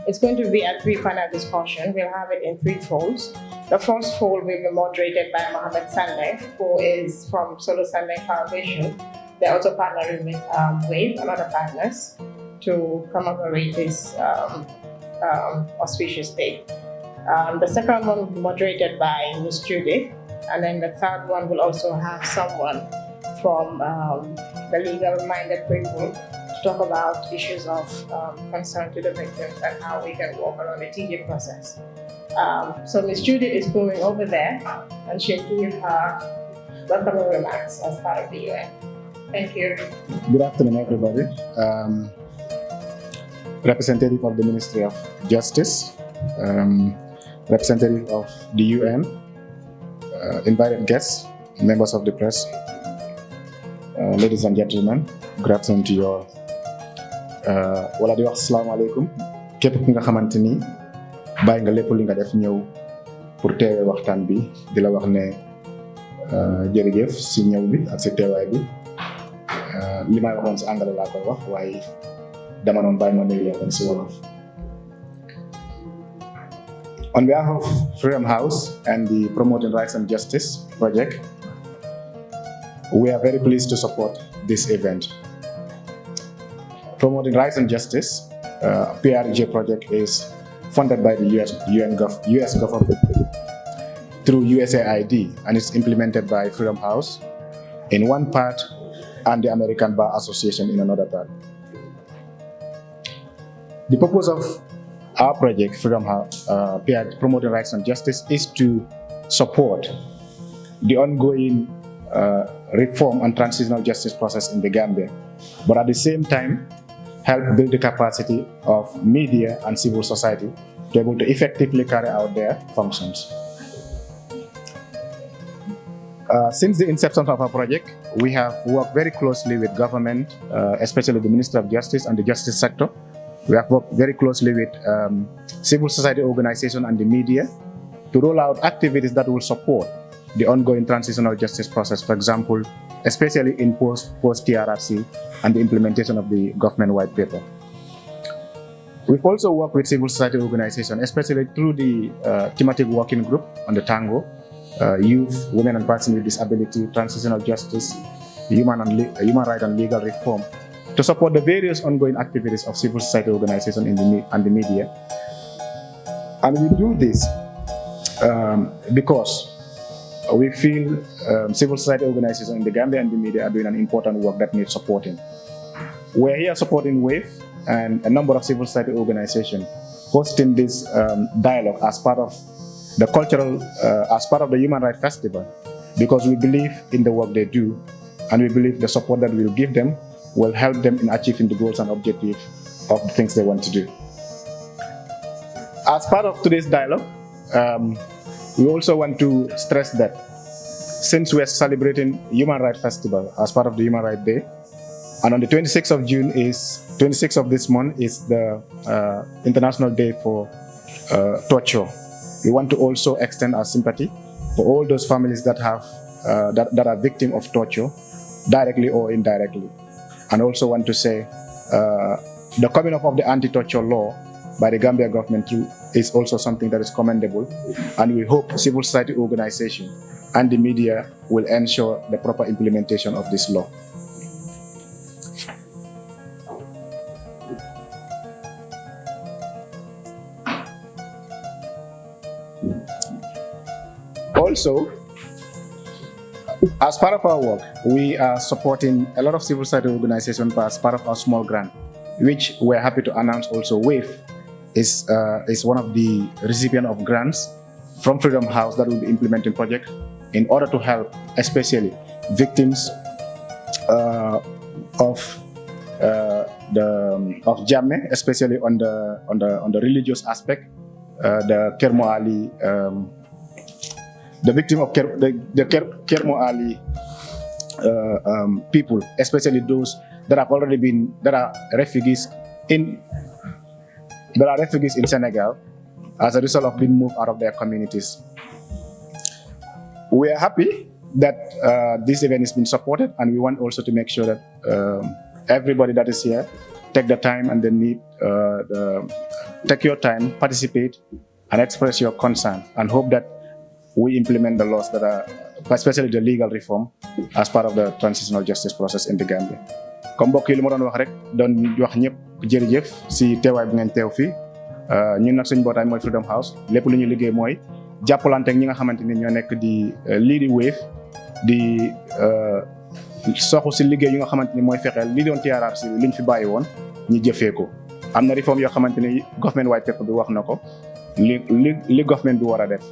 It's going to be a three-panel discussion. We'll have it in three folds. The first fold will be moderated by Mohammed Sandeh, who is from Solo Sandeh Foundation. They're also partnering with WAVE and other partners to commemorate this auspicious day. The second one will be moderated by Ms. Judith, and then the third one will also have someone from the legal-minded people to talk about issues of concern to the victims and how we can work around the TJ process. So Ms. Judith is going over there, and she'll give her welcoming remarks as part of the UN. Thank you. Good afternoon, everybody. Representative of the Ministry of Justice, representative of the UN, invited guests, members of the press, ladies and gentlemen, good afternoon to you all. Wala di wax asalaamaaleykum képp ku nga xamante ni bàyyi nga lépp li nga def ñëw pour teewee waxtaan bi di la wax ne jërëjëf si ñëw bi ak si teewaay bi li may waxoon si anglais laa koy wax waaye dama noon bàyyi ma nuyu leen si wolof. On behalf of Freedom House and the Promoting Rights and Justice project, we are very pleased to support this event. Promoting Rights and Justice, PRJ project is funded by the US government through USAID, and it's implemented by Freedom House in one part and the American Bar Association in another part. The purpose of our project, Freedom House, Promoting Rights and Justice, is to support the ongoing reform and transitional justice process in the Gambia, but at the same time, help build the capacity of media and civil society to be able to effectively carry out their functions. Since the inception of our project, we have worked very closely with government, especially the Ministry of Justice and the justice sector. We have worked very closely with civil society organizations and the media to roll out activities that will support the ongoing transitional justice process, for example, especially in post-TRRC and the implementation of the government white paper. We've also worked with civil society organizations, especially through the thematic working group on the Tango, youth, women and persons with disability, transitional justice, human right and legal reform, to support the various ongoing activities of civil society organizations and the media. And we do this because we feel civil society organizations in the Gambia and the media are doing an important work that needs supporting. We're here supporting WAVE and a number of civil society organizations hosting this dialogue as part of the cultural, as part of the Human Rights Festival, because we believe in the work they do, and we believe the support that we'll give them will help them in achieving the goals and objectives of the things they want to do. As part of today's dialogue, we also want to stress that since we are celebrating Human Rights Festival as part of the Human Rights Day, and on the 26th of this month is the International Day for Torture. We want to also extend our sympathy for all those families that have that are victims of torture, directly or indirectly, and also want to say the coming up of the anti-torture law by the Gambia government is also something that is commendable, and we hope civil society organizations and the media will ensure the proper implementation of this law. Also, as part of our work, we are supporting a lot of civil society organizations as part of our small grant, which we're happy to announce also WAVE is one of the recipients of grants from Freedom House that will be implementing project in order to help especially victims of Jammeh, especially on the religious aspect, the Kermo Ali, the victim of the Kermo Ali people, especially those that have already been that are refugees in Senegal as a result of being moved out of their communities. We are happy that this event has been supported, and we want also to make sure that everybody that is here take the time and take your time, participate, and express your concern, and hope that we implement the laws that are, especially the legal reform, as part of the transitional justice process in the Gambia. Comme mbokk yi lu ma doon wax rek doon wax ñëpp jërëjëf si teewaay bi ngeen teew fii ñun nag suñu mbootaay mooy Freedom House lépp lu ñu liggéey mooy jàppalante ak ñi nga xamante ni ñoo nekk di lii di Wave di soxu si liggéey yu nga xamante ni mooy fexeel lii doon TRRC bi liñ fi bàyyi woon ñu jëfee ko. am na réforme yoo xamante ni government white paper bi wax na ko li government bi war a def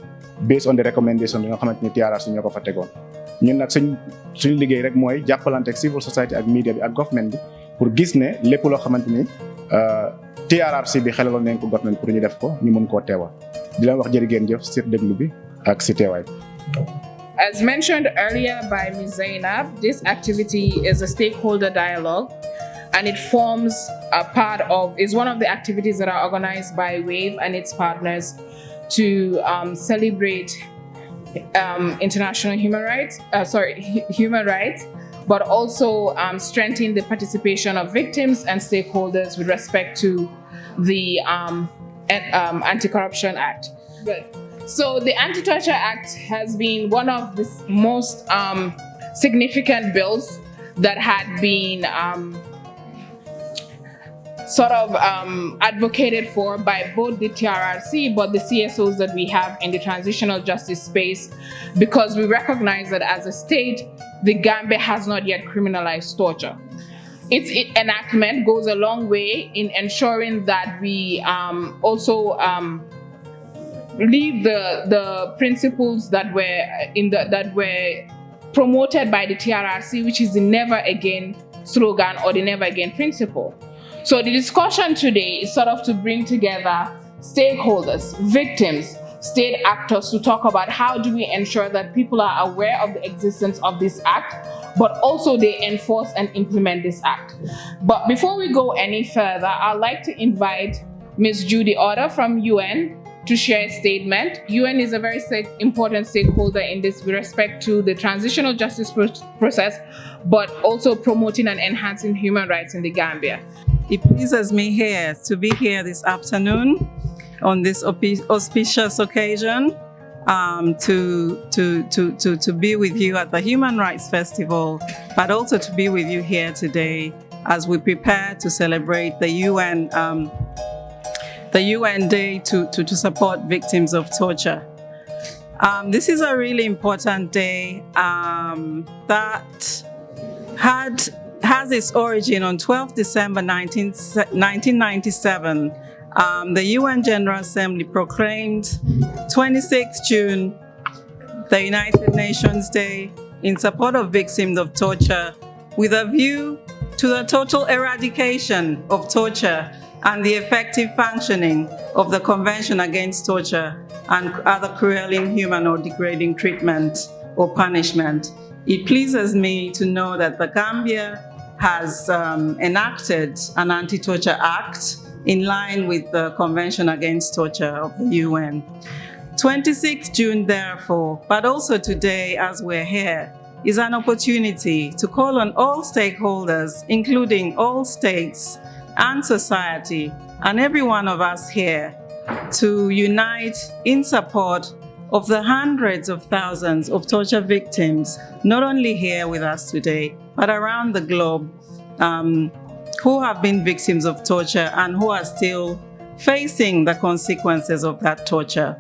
based on the recommendation yi nga xamante ni TRRC ñoo ko fa tegoon. ñun nag suñu liggéey rek mooy jàppalante ak civil society ak media bi ak government bi pour gis ne lépp loo xamante ni TRRC bi xelaloon nañ ko government pour ñu def ko ñu mën koo teewal di leen wax jërë ngeen jëf si déglu bi ak si teewaay bi. As mentioned earlier by Ms. Zainab, this activity is a stakeholder dialogue, and it forms is one of the activities that are organized by WAVE and its partners to celebrate international human rights, but also strengthen the participation of victims and stakeholders with respect to the Anti-Corruption Act. Good. So the Anti-Torture Act has been one of the most significant bills that had been advocated for by both the TRRC but the CSOs that we have in the transitional justice space, because we recognize that as a state, the Gambia has not yet criminalized torture. Its enactment goes a long way in ensuring that we also leave the principles that were promoted by the TRRC, which is the never again slogan or the never again principle. So the discussion today is to bring together stakeholders, victims, state actors to talk about how do we ensure that people are aware of the existence of this act, but also they enforce and implement this act. But before we go any further, I'd like to invite Ms. Judy Otter from UN to share a statement. UN is a very important stakeholder in this with respect to the transitional justice process, but also promoting and enhancing human rights in the Gambia. It pleases me to be here this afternoon on this auspicious occasion to be with you at the Human Rights Festival, but also to be with you here today as we prepare to celebrate the UN Day to support victims of torture. This is a really important day that has its origin on 12 December 1997. The UN General Assembly proclaimed 26 June the United Nations Day in support of victims of torture, with a view to the total eradication of torture and the effective functioning of the Convention Against Torture and other cruel, inhuman, or degrading treatment or punishment. It pleases me to know that the Gambia has enacted an Anti-Torture Act in line with the Convention Against Torture of the UN. 26 June, therefore, but also today as we're here, is an opportunity to call on all stakeholders, including all states and society, and every one of us here, to unite in support of the hundreds of thousands of torture victims, not only here with us today, but around the globe, who have been victims of torture and who are still facing the consequences of that torture.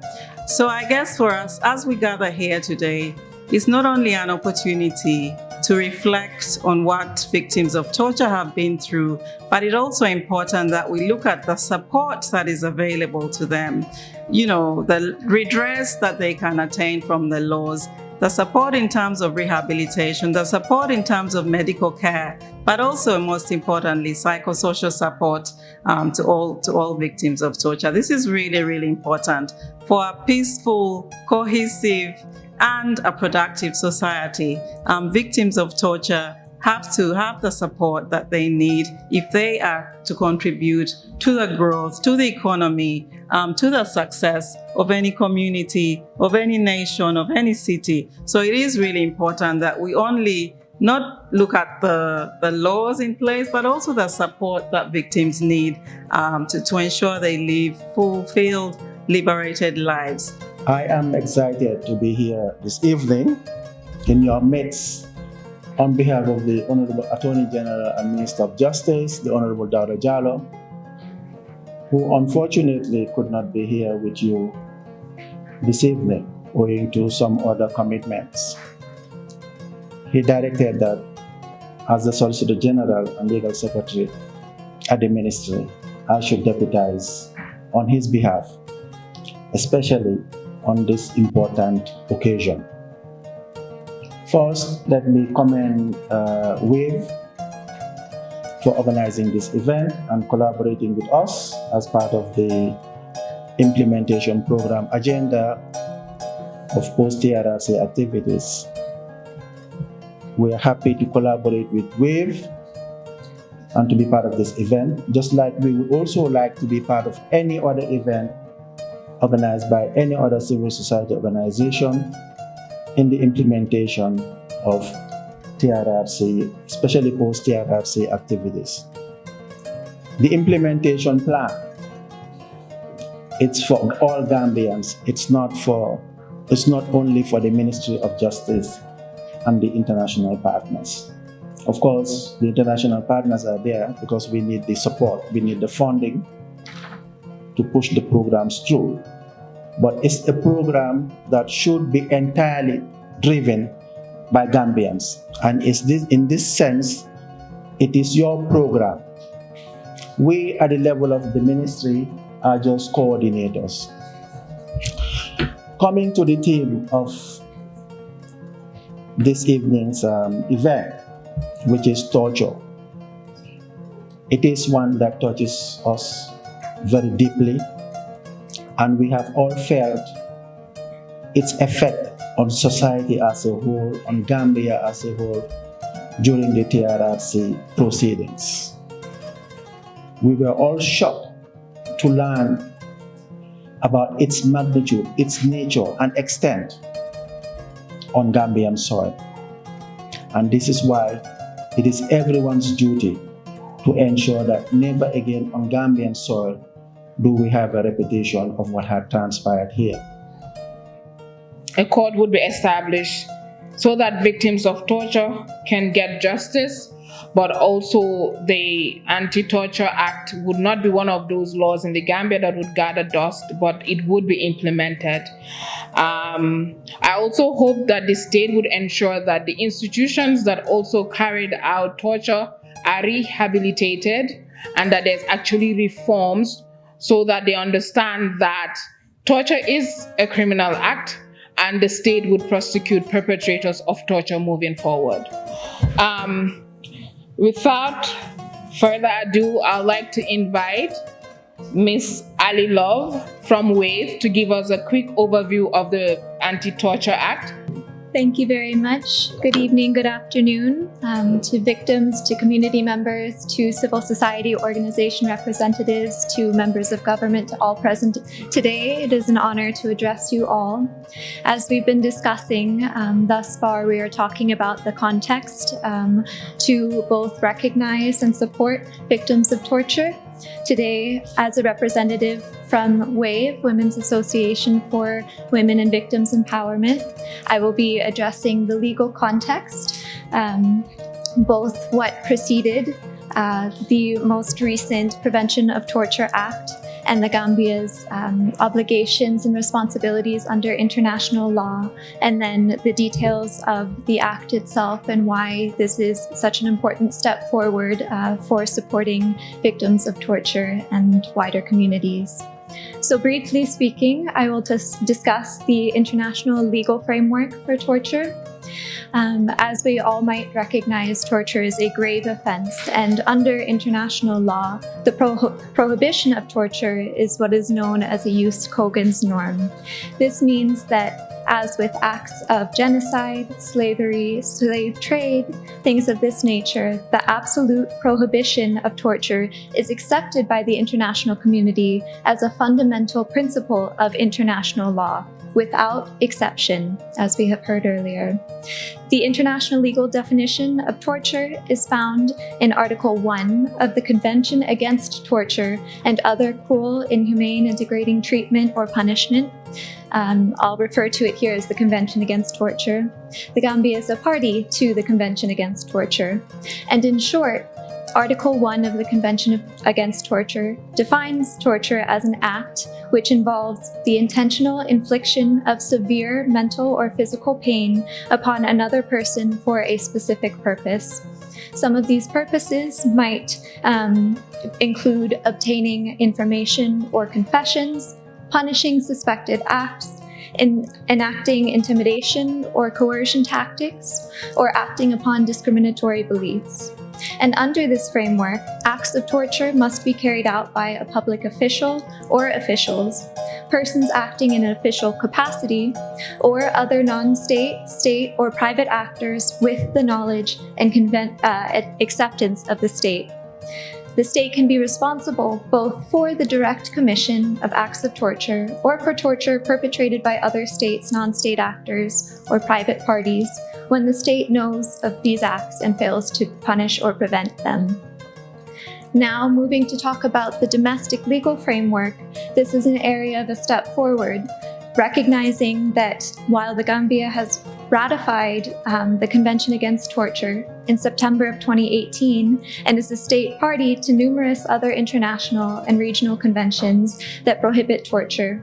So I guess for us, as we gather here today, it's not only an opportunity to reflect on what victims of torture have been through, but it's also important that we look at the support that is available to them. You know, the redress that they can attain from the laws, the support in terms of rehabilitation, the support in terms of medical care, but also, most importantly, psychosocial support to all victims of torture. This is really, really important for a peaceful, cohesive, and a productive society. Victims of torture have to have the support that they need if they are to contribute to the growth, to the economy, to the success of any community, of any nation, of any city. So it is really important that we only not look at the laws in place, but also the support that victims need to ensure they live fulfilled, liberated lives. I am excited to be here this evening in your midst on behalf of the Honorable Attorney General and Minister of Justice, the Honorable Dauda Jallow, who unfortunately could not be here with you this evening owing to some other commitments. He directed that as the Solicitor General and Legal Secretary at the Ministry, I should deputize on his behalf, especially on this important occasion. First, let me commend WAVE for organizing this event and collaborating with us as part of the implementation program agenda of post-TRRC activities. We are happy to collaborate with WAVE and to be part of this event, just like we would also like to be part of any other event organized by any other civil society organization in the implementation of TRRC, especially post-TRRC activities. The implementation plan, it's for all Gambians. It's not only for the Ministry of Justice and the international partners. Of course, the international partners are there because we need the support, we need the funding to push the programs through. But it's a program that should be entirely driven by Gambians. And in this sense, it is your program. We at the level of the ministry are just coordinators. Coming to the theme of this evening's event, which is torture. It is one that touches us very deeply, and we have all felt its effect on society as a whole, on Gambia as a whole, during the TRRC proceedings. We were all shocked to learn about its magnitude, its nature and extent on Gambian soil. And this is why it is everyone's duty to ensure that never again on Gambian soil do we have a repetition of what had transpired here. A court would be established so that victims of torture can get justice, but also the Anti-Torture Act would not be one of those laws in the Gambia that would gather dust, but it would be implemented. I also hope that the state would ensure that the institutions that also carried out torture are rehabilitated and that there's actually reforms so that they understand that torture is a criminal act and the state would prosecute perpetrators of torture moving forward. Without further ado, I'd like to invite Ms. Ali Love from WAVE to give us a quick overview of the Anti-Torture Act. Thank you very much. Good evening, good afternoon to victims, to community members, to civil society organization representatives, to members of government, to all present today. It is an honor to address you all. As we've been discussing thus far, we are talking about the context to both recognize and support victims of torture. Today, as a representative from WAVE, Women's Association for Women and Victims Empowerment, I will be addressing the legal context, both what preceded the most recent Prevention of Torture Act and the Gambia's obligations and responsibilities under international law, and then the details of the act itself and why this is such an important step forward for supporting victims of torture and wider communities. So briefly speaking, I will just discuss the international legal framework for torture. As we all might recognize, torture is a grave offense, and under international law, the prohibition of torture is what is known as a jus cogens norm. This means that, as with acts of genocide, slavery, slave trade, things of this nature, the absolute prohibition of torture is accepted by the international community as a fundamental principle of international law. without exception, as we have heard earlier. The international legal definition of torture is found in Article 1 of the Convention Against Torture and Other Cruel, Inhumane, and Degrading Treatment or Punishment. I'll refer to it here as the Convention Against Torture. The Gambia is a party to the Convention Against Torture. And in short, Article 1 of the Convention Against Torture defines torture as an act which involves the intentional infliction of severe mental or physical pain upon another person for a specific purpose. Some of these purposes might include obtaining information or confessions, punishing suspected acts, enacting intimidation or coercion tactics, or acting upon discriminatory beliefs. And under this framework, acts of torture must be carried out by a public official or officials, persons acting in an official capacity, or other non-state, state, or private actors with the knowledge and acceptance of the state. The state can be responsible both for the direct commission of acts of torture or for torture perpetrated by other states, non-state actors, or private parties when the state knows of these acts and fails to punish or prevent them. Now, moving to talk about the domestic legal framework, this is an area of a step forward, recognizing that while the Gambia has ratified the Convention Against Torture in September of 2018 and is a state party to numerous other international and regional conventions that prohibit torture.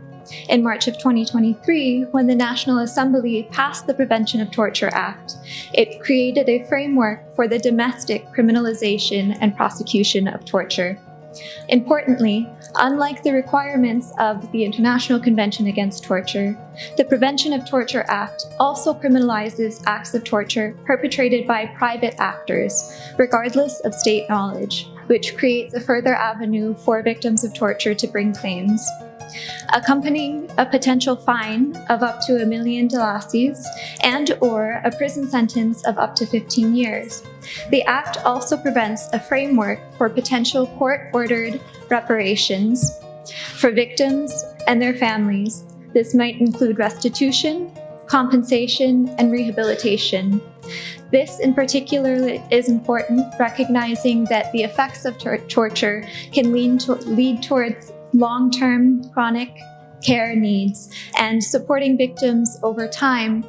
In March of 2023, when the National Assembly passed the Prevention of Torture Act, it created a framework for the domestic criminalization and prosecution of torture. Importantly, unlike the requirements of the International Convention Against Torture, the Prevention of Torture Act also criminalizes acts of torture perpetrated by private actors, regardless of state knowledge, which creates a further avenue for victims of torture to bring claims. Accompanying a potential fine of up to $1 million and/or a prison sentence of up to 15 years. The Act also prevents a framework for potential court-ordered reparations for victims and their families. This might include restitution, compensation, and rehabilitation. This in particular is important, recognizing that the effects of torture can lead towards long-term chronic care needs, and supporting victims over time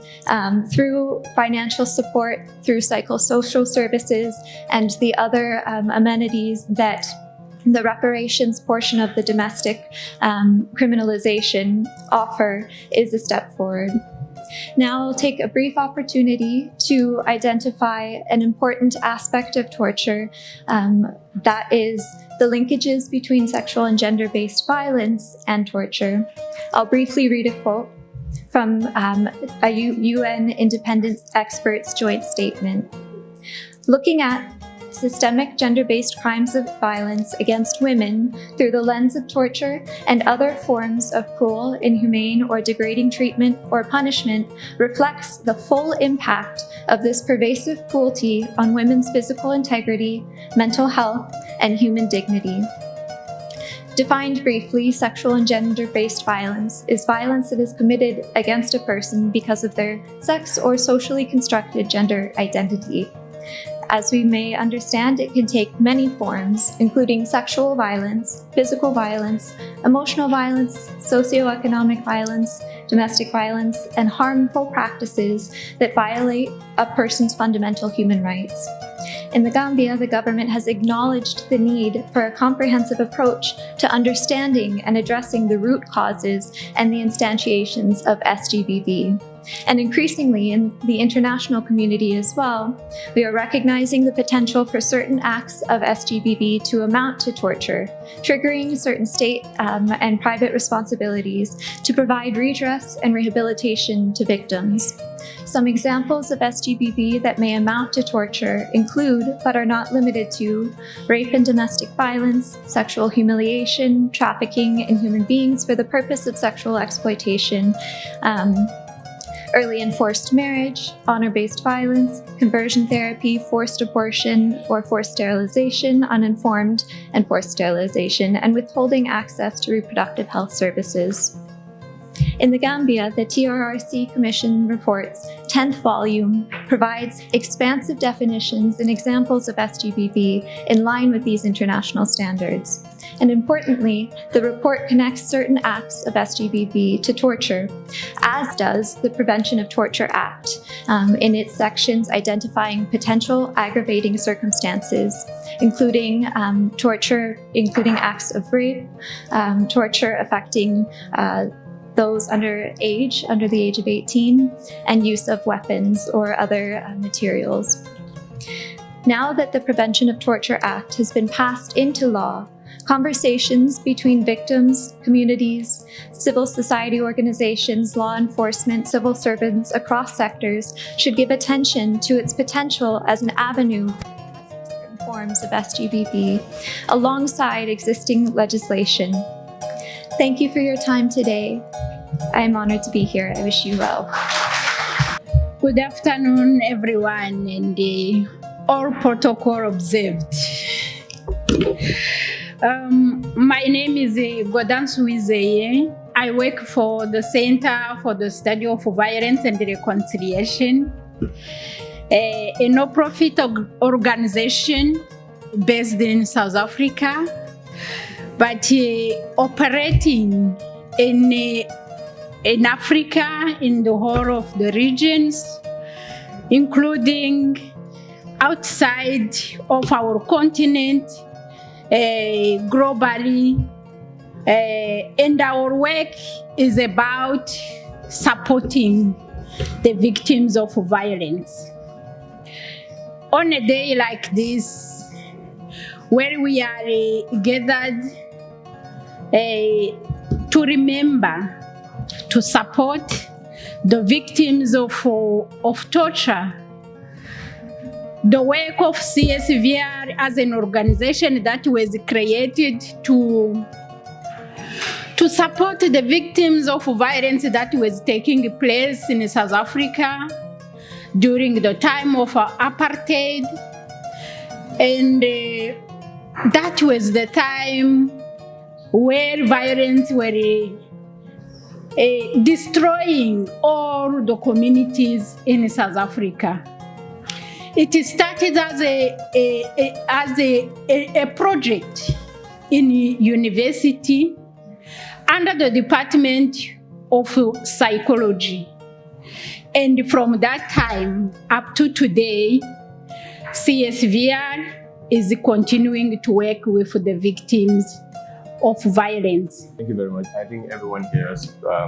through financial support, through psychosocial services, and the other amenities that the reparations portion of the domestic criminalization offer is a step forward. Now I'll take a brief opportunity to identify an important aspect of torture, that is the linkages between sexual and gender-based violence and torture. I'll briefly read a quote from a UN Independent Experts Joint Statement. Looking at systemic gender-based crimes of violence against women through the lens of torture and other forms of cruel, inhumane, or degrading treatment or punishment reflects the full impact of this pervasive cruelty on women's physical integrity, mental health, and human dignity. Defined briefly, sexual and gender-based violence is violence that is committed against a person because of their sex or socially constructed gender identity. As we may understand, it can take many forms, including sexual violence, physical violence, emotional violence, socioeconomic violence, domestic violence, and harmful practices that violate a person's fundamental human rights. In the Gambia, the government has acknowledged the need for a comprehensive approach to understanding and addressing the root causes and the instantiations of SGBV. And increasingly in the international community as well, we are recognizing the potential for certain acts of SGBV to amount to torture, triggering certain state and private responsibilities to provide redress and rehabilitation to victims. Some examples of SGBV that may amount to torture include, but are not limited to, rape and domestic violence, sexual humiliation, trafficking in human beings for the purpose of sexual exploitation, early and forced marriage, honor-based violence, conversion therapy, forced abortion or forced sterilization, uninformed and forced sterilization, and withholding access to reproductive health services. In the Gambia, the TRRC Commission report's 10th volume provides expansive definitions and examples of SGBV in line with these international standards. And importantly, the report connects certain acts of SGBV to torture, as does the Prevention of Torture Act in its sections identifying potential aggravating circumstances, including torture, including acts of rape, torture affecting those under the age of 18, and use of weapons or other materials. Now that the Prevention of Torture Act has been passed into law, conversations between victims, communities, civil society organizations, law enforcement, civil servants across sectors should give attention to its potential as an avenue for certain forms of SGBV alongside existing legislation. Thank you for your time today. I am honored to be here. I wish you well. Good afternoon, everyone, and all protocol observed. My name is Godansu Izeye. I work for the Center for the Study of Violence and Reconciliation, a no-profit organization based in South Africa, but operating in Africa, in the whole of the regions, including outside of our continent, globally, and our work is about supporting the victims of violence. On a day like this, where we are gathered to remember, to support the victims of torture, the work of CSVR as an organization that was created to support the victims of violence that was taking place in South Africa during the time of apartheid. And that was the time where violence were destroying all the communities in South Africa. It started as a project in university under the Department of Psychology. And from that time up to today, CSVR is continuing to work with the victims of violence. Thank you very much. I think everyone here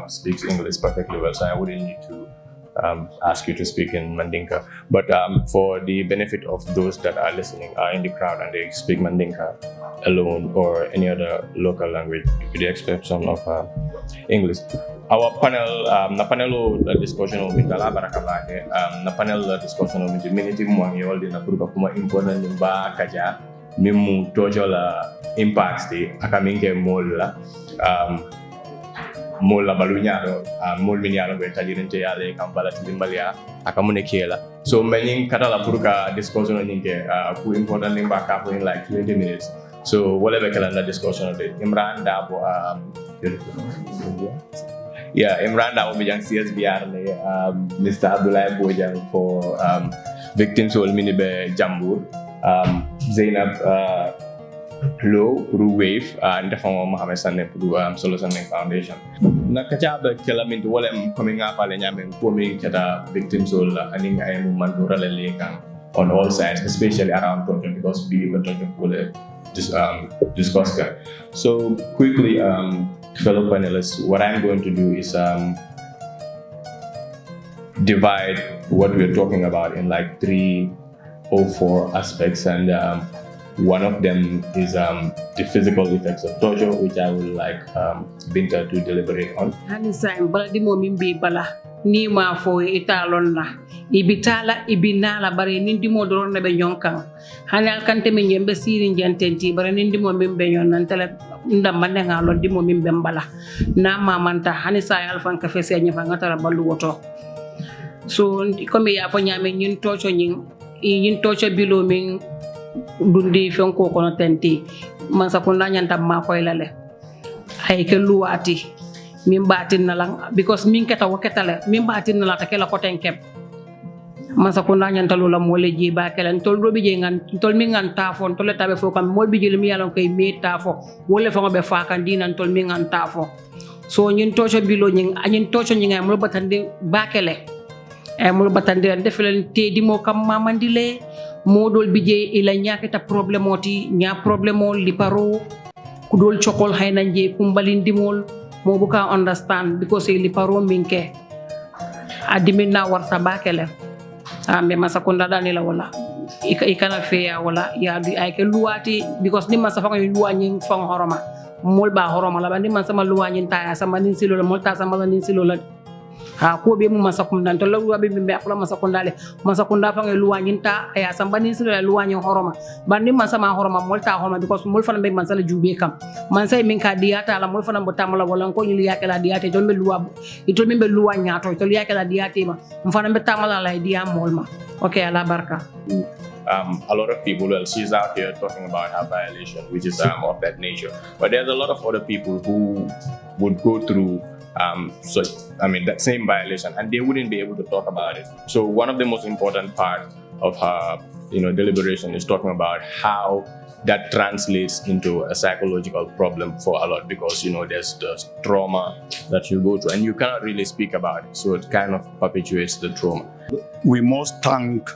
speaks English perfectly well, so I wouldn't need to ask you to speak in Mandinka. But for the benefit of those that are listening, are in the crowd and they speak Mandinka alone or any other local language, you could expect some of English. Our panel, na panel discussion of Mitala Barakabake, na panel discussion of Miniti Mwanyol, na Kuruka Kuma important Nimba Kaja, Mimu Tojola impacts the Akaminke Mola. Mola balunyaro mol minialo be tajirinte yale kambala timbalia akamune kiela so many katala puruka discussion ninke ku important nimba ka for in like 20 minutes so whatever kalanda discussion of it Imran Dabo Imran Dabo bijang CSBR le Mr. Abdullah Bojang for victims who mini be Jambur Zainab Low, Wave, and the former Mohammed Sane Solo Sane Foundation. Nakachaba Kelamin to Walem coming up and Yamin Pumi Kata victims all and Mandura Lekan on all sides, especially around torture because we were talking about discuss. So quickly, fellow panelists, what I'm going to do is divide what we're talking about in like 3 or 4 aspects, and one of them is the physical effects of torture, which I would like Binta to deliberate on. Ni ma fo italon la ibitala ibinala bare nindi mo doron na be nyonkan hanal kante men yembe sirin jantenti bare nindi mo membe yon nan tele ndam man nga lo di mo membe mbala na mamanta hanisa alfan ka fese nya fa ngatara ballu woto so comme ya fo nyame ñin tocho ñin tocho bilo min dundi fenko kono tenti man sa ko nyanta ma koy lale hay ke luwati min batin na lang because min keta waketale min batin na la takela ko tenkep masa ko na nyanta lola mole ji ba kelen tol do bi je ngan tol mi ngan tafo tol tabe fo kam mol bi je mi yalon kay me tafo wole fa be fa kan dinan tol mi ngan tafo so ñin tocho bilo ñin tocho ñi ngay mo batande bakele e mo batande defelen tedi mo kam mamandile modol bi je ila ñakata problème oti nya problème li paro kudol chokol hayna je kumbalindimol mo buka understand because li paro minke adimina warta bakele ambe masakunda dani la wala ikana feya wala ya du ay ke luwati because ni masa fango luwanyi fang horoma mol ba horoma la bandi man sama luwanyi ta sama nin silo la mol ta sama nin silo la ha ko be mu masakunda to la wabe be afla masakunda fango luwanyi ta ya sama nin silo la luwanyi horoma bandi man sama horoma mol ta horoma because mol fana be man sala jube kam man say min ka diata la mol fana bo tamala wala ko ni yake la diate to be luwa itol be luwanya to yake la diate ma mfana be tamala la dia molma okay ala barka. A lot of people, well, she's out here talking about her violation, which is of that nature. But there's a lot of other people who would go through that same violation, and they wouldn't be able to talk about it. So one of the most important parts of her, deliberation is talking about how that translates into a psychological problem for a lot, because there's the trauma that you go through, and you cannot really speak about it. So it kind of perpetuates the trauma. We must thank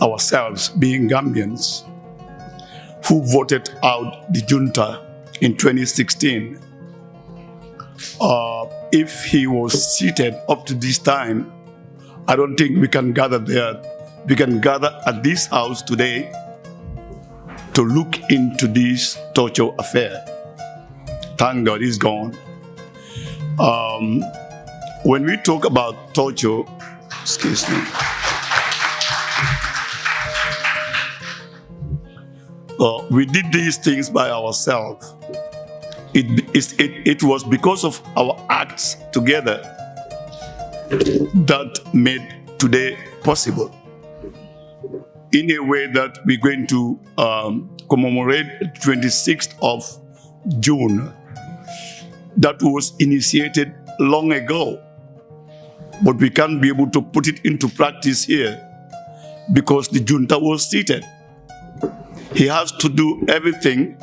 ourselves, being Gambians, who voted out the junta in 2016. If he was seated up to this time, I don't think we can gather there. We can gather at this house today to look into this torture affair. Thank God he's gone. When we talk about torture, excuse me, we did these things by ourselves. It was because of our acts together that made today possible. In a way that we're going to commemorate 26th of June, that was initiated long ago, but we can't be able to put it into practice here because the junta was seated. He has to do everything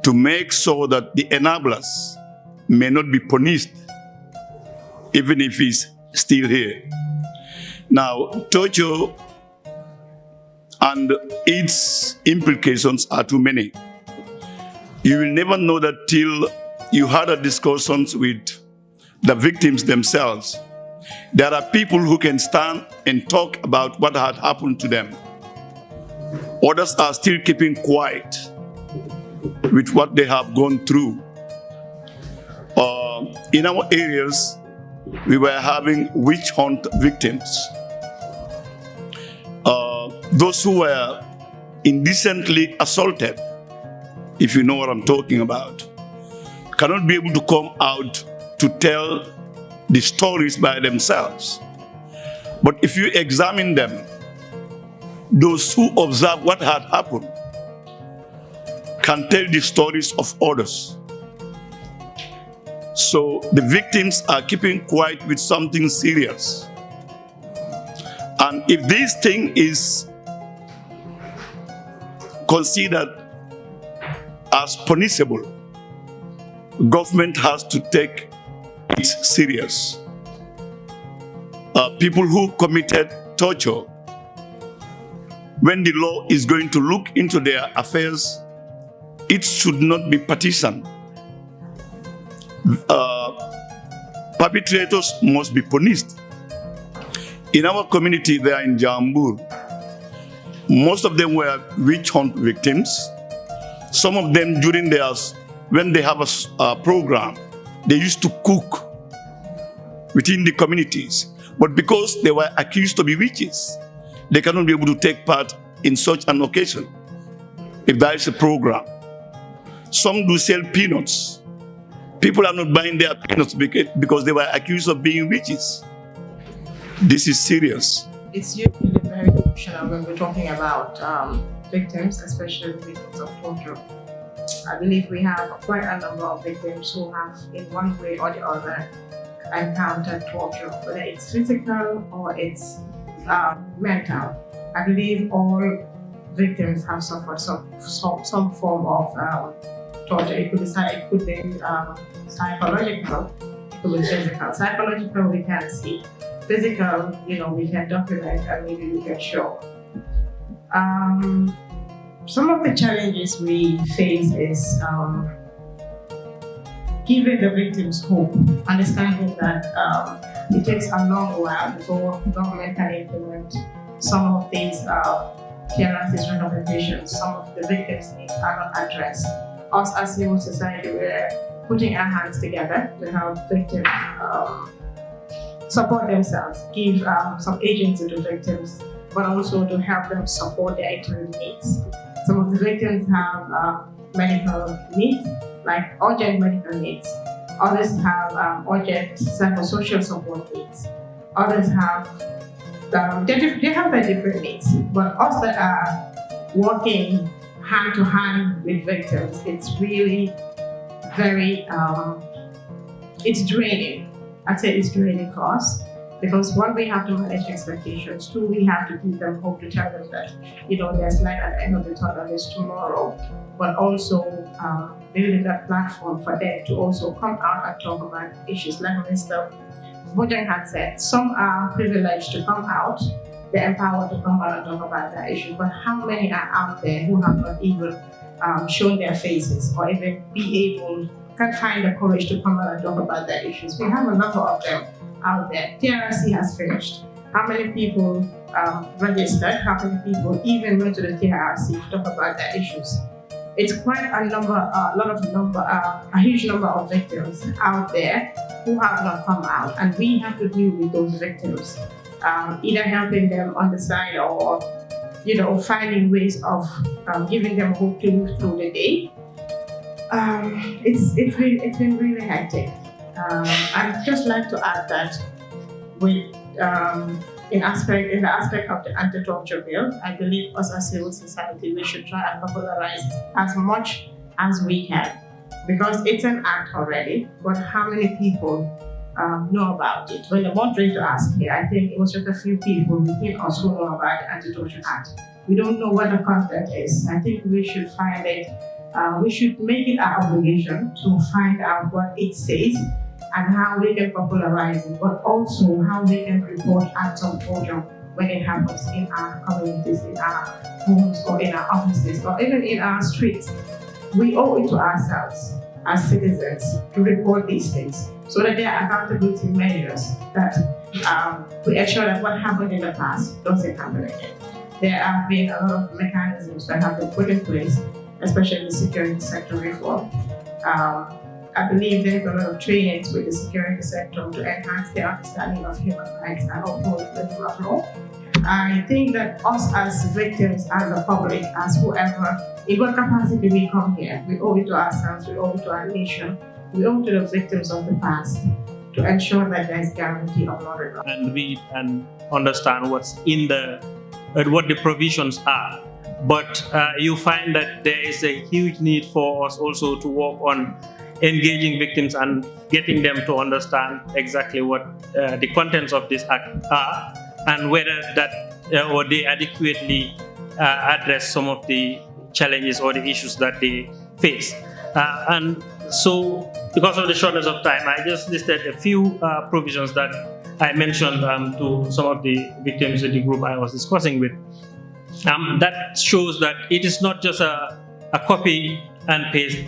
to make sure that the enablers may not be punished, even if he's still here. Now, torture and its implications are too many. You will never know that till you had a discussions with the victims themselves. There are people who can stand and talk about what had happened to them. Others are still keeping quiet with what they have gone through. In our areas, we were having witch hunt victims. Those who were indecently assaulted, if you know what I'm talking about, cannot be able to come out to tell the stories by themselves. But if you examine them, those who observe what had happened can tell the stories of others. So the victims are keeping quiet with something serious. And if this thing is considered as punishable, government has to take it serious. People who committed torture, when the law is going to look into their affairs, it should not be partisan. Perpetrators must be punished. In our community there in Jambur, most of them were witch hunt victims. Some of them when they have a program, they used to cook within the communities. But because they were accused to be witches, they cannot be able to take part in such an occasion if there is a program. Some do sell peanuts. People are not buying their peanuts because they were accused of being witches. This is serious. It's usually very emotional when we're talking about victims, especially victims of torture. I believe we have quite a number of victims who have, in one way or the other, encountered torture, whether it's physical or it's mental. I believe all victims have suffered some form of torture. It could be psychological, it could be physical. Psychological, we can see. Physical, we can document and maybe we can show. Some of the challenges we face is giving the victims hope, understanding that it takes a long while before government can implement some of these TRC's recommendations. Some of the victims' needs are not addressed. Us as civil society, we're putting our hands together to help victims support themselves, give some agency to victims, but also to help them support their interim needs. Some of the victims have medical needs, like urgent medical needs. Others have urgent psychosocial support needs. Others have, they have their different needs. But us that are working hand to hand with victims, it's really very, it's draining. I'd say it's draining for us. Because one, we have to manage expectations. Two, we have to give them hope, to tell them that, there's light at the end of the tunnel, there's tomorrow. But also building that platform for them to also come out and talk about issues. Like Mr. Bojang had said, some are privileged to come out, they're empowered to come out and talk about their issues. But how many are out there who have not even shown their faces or even can't find the courage to come out and talk about their issues? We have a number of them out there. TRC has finished. How many people registered? How many people even went to the TRC to talk about their issues? It's quite a huge number of victims out there who have not come out, and we have to deal with those victims, either helping them on the side or, finding ways of giving them hope to move through the day. It's been really hectic. I'd just like to add that in the aspect of the anti-torture bill, I believe us as civil society, we should try and popularize as much as we can, because it's an act already, but how many people know about it? When the moderator asked here, I think it was just a few people within us who know about the Anti-Torture Act. We don't know what the content is. I think we should find it, we should make it our obligation to find out what it says and how we can popularize it, but also how we can report acts of torture when it happens in our communities, in our homes, or in our offices, or even in our streets. We owe it to ourselves as citizens to report these things so that there are accountability measures that we ensure that what happened in the past doesn't happen again. There have been a lot of mechanisms that have been put in place, especially the security sector reform. I believe there's a lot of trainings with the security sector to enhance their understanding of human rights and uphold the rule of law. I think that us as victims, as a public, as whoever, in what capacity we come here, we owe it to ourselves, we owe it to our nation, we owe it to the victims of the past to ensure that there is guarantee of law and order. And read and understand what's in what the provisions are. But you find that there is a huge need for us also to work on engaging victims and getting them to understand exactly what the contents of this act are, and whether that or they adequately address some of the challenges or the issues that they face. And so, because of the shortness of time, I just listed a few provisions that I mentioned to some of the victims in the group I was discussing with. That shows that it is not just a copy and paste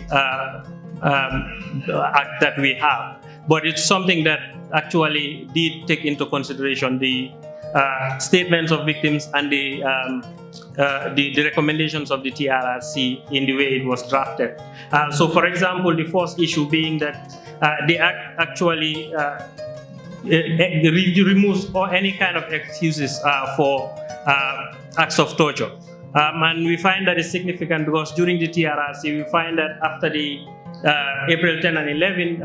act that we have, but it's something that actually did take into consideration the statements of victims and the recommendations of the TRRC in the way it was drafted. So, for example, the first issue being that the act actually removes any kind of excuses for acts of torture. And we find that is significant because during the TRRC, we find that after the April 10 and 11,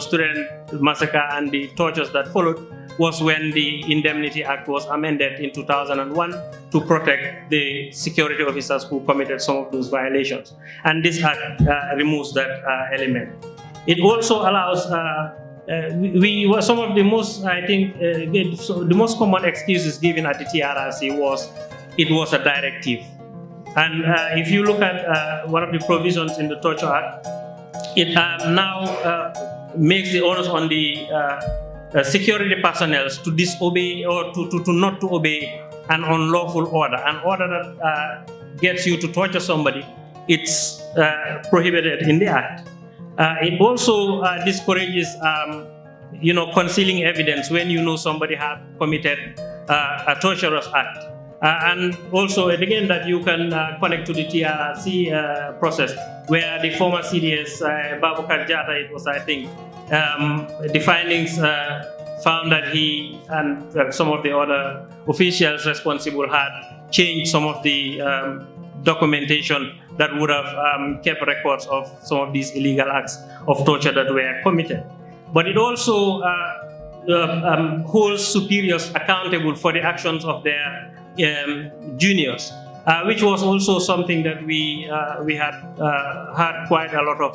student massacre and the tortures that followed, was when the Indemnity Act was amended in 2001 to protect the security officers who committed some of those violations. And this act removes that element. It also allows, some of the most, I think, the most common excuses given at the TRRC was it was a directive. And if you look at one of the provisions in the Torture Act, it now makes the onus on the security personnel to disobey or to not to obey an unlawful order. An order that gets you to torture somebody, it's prohibited in the Act. It also discourages, concealing evidence when you know somebody had committed a torturous act. And also, again, that you can connect to the TRRC process, where the former CDS, Babukar Jata, it was, I think, the findings found that he and some of the other officials responsible had changed some of the documentation that would have kept records of some of these illegal acts of torture that were committed. But it also holds superiors accountable for the actions of their juniors, which was also something that we had quite a lot of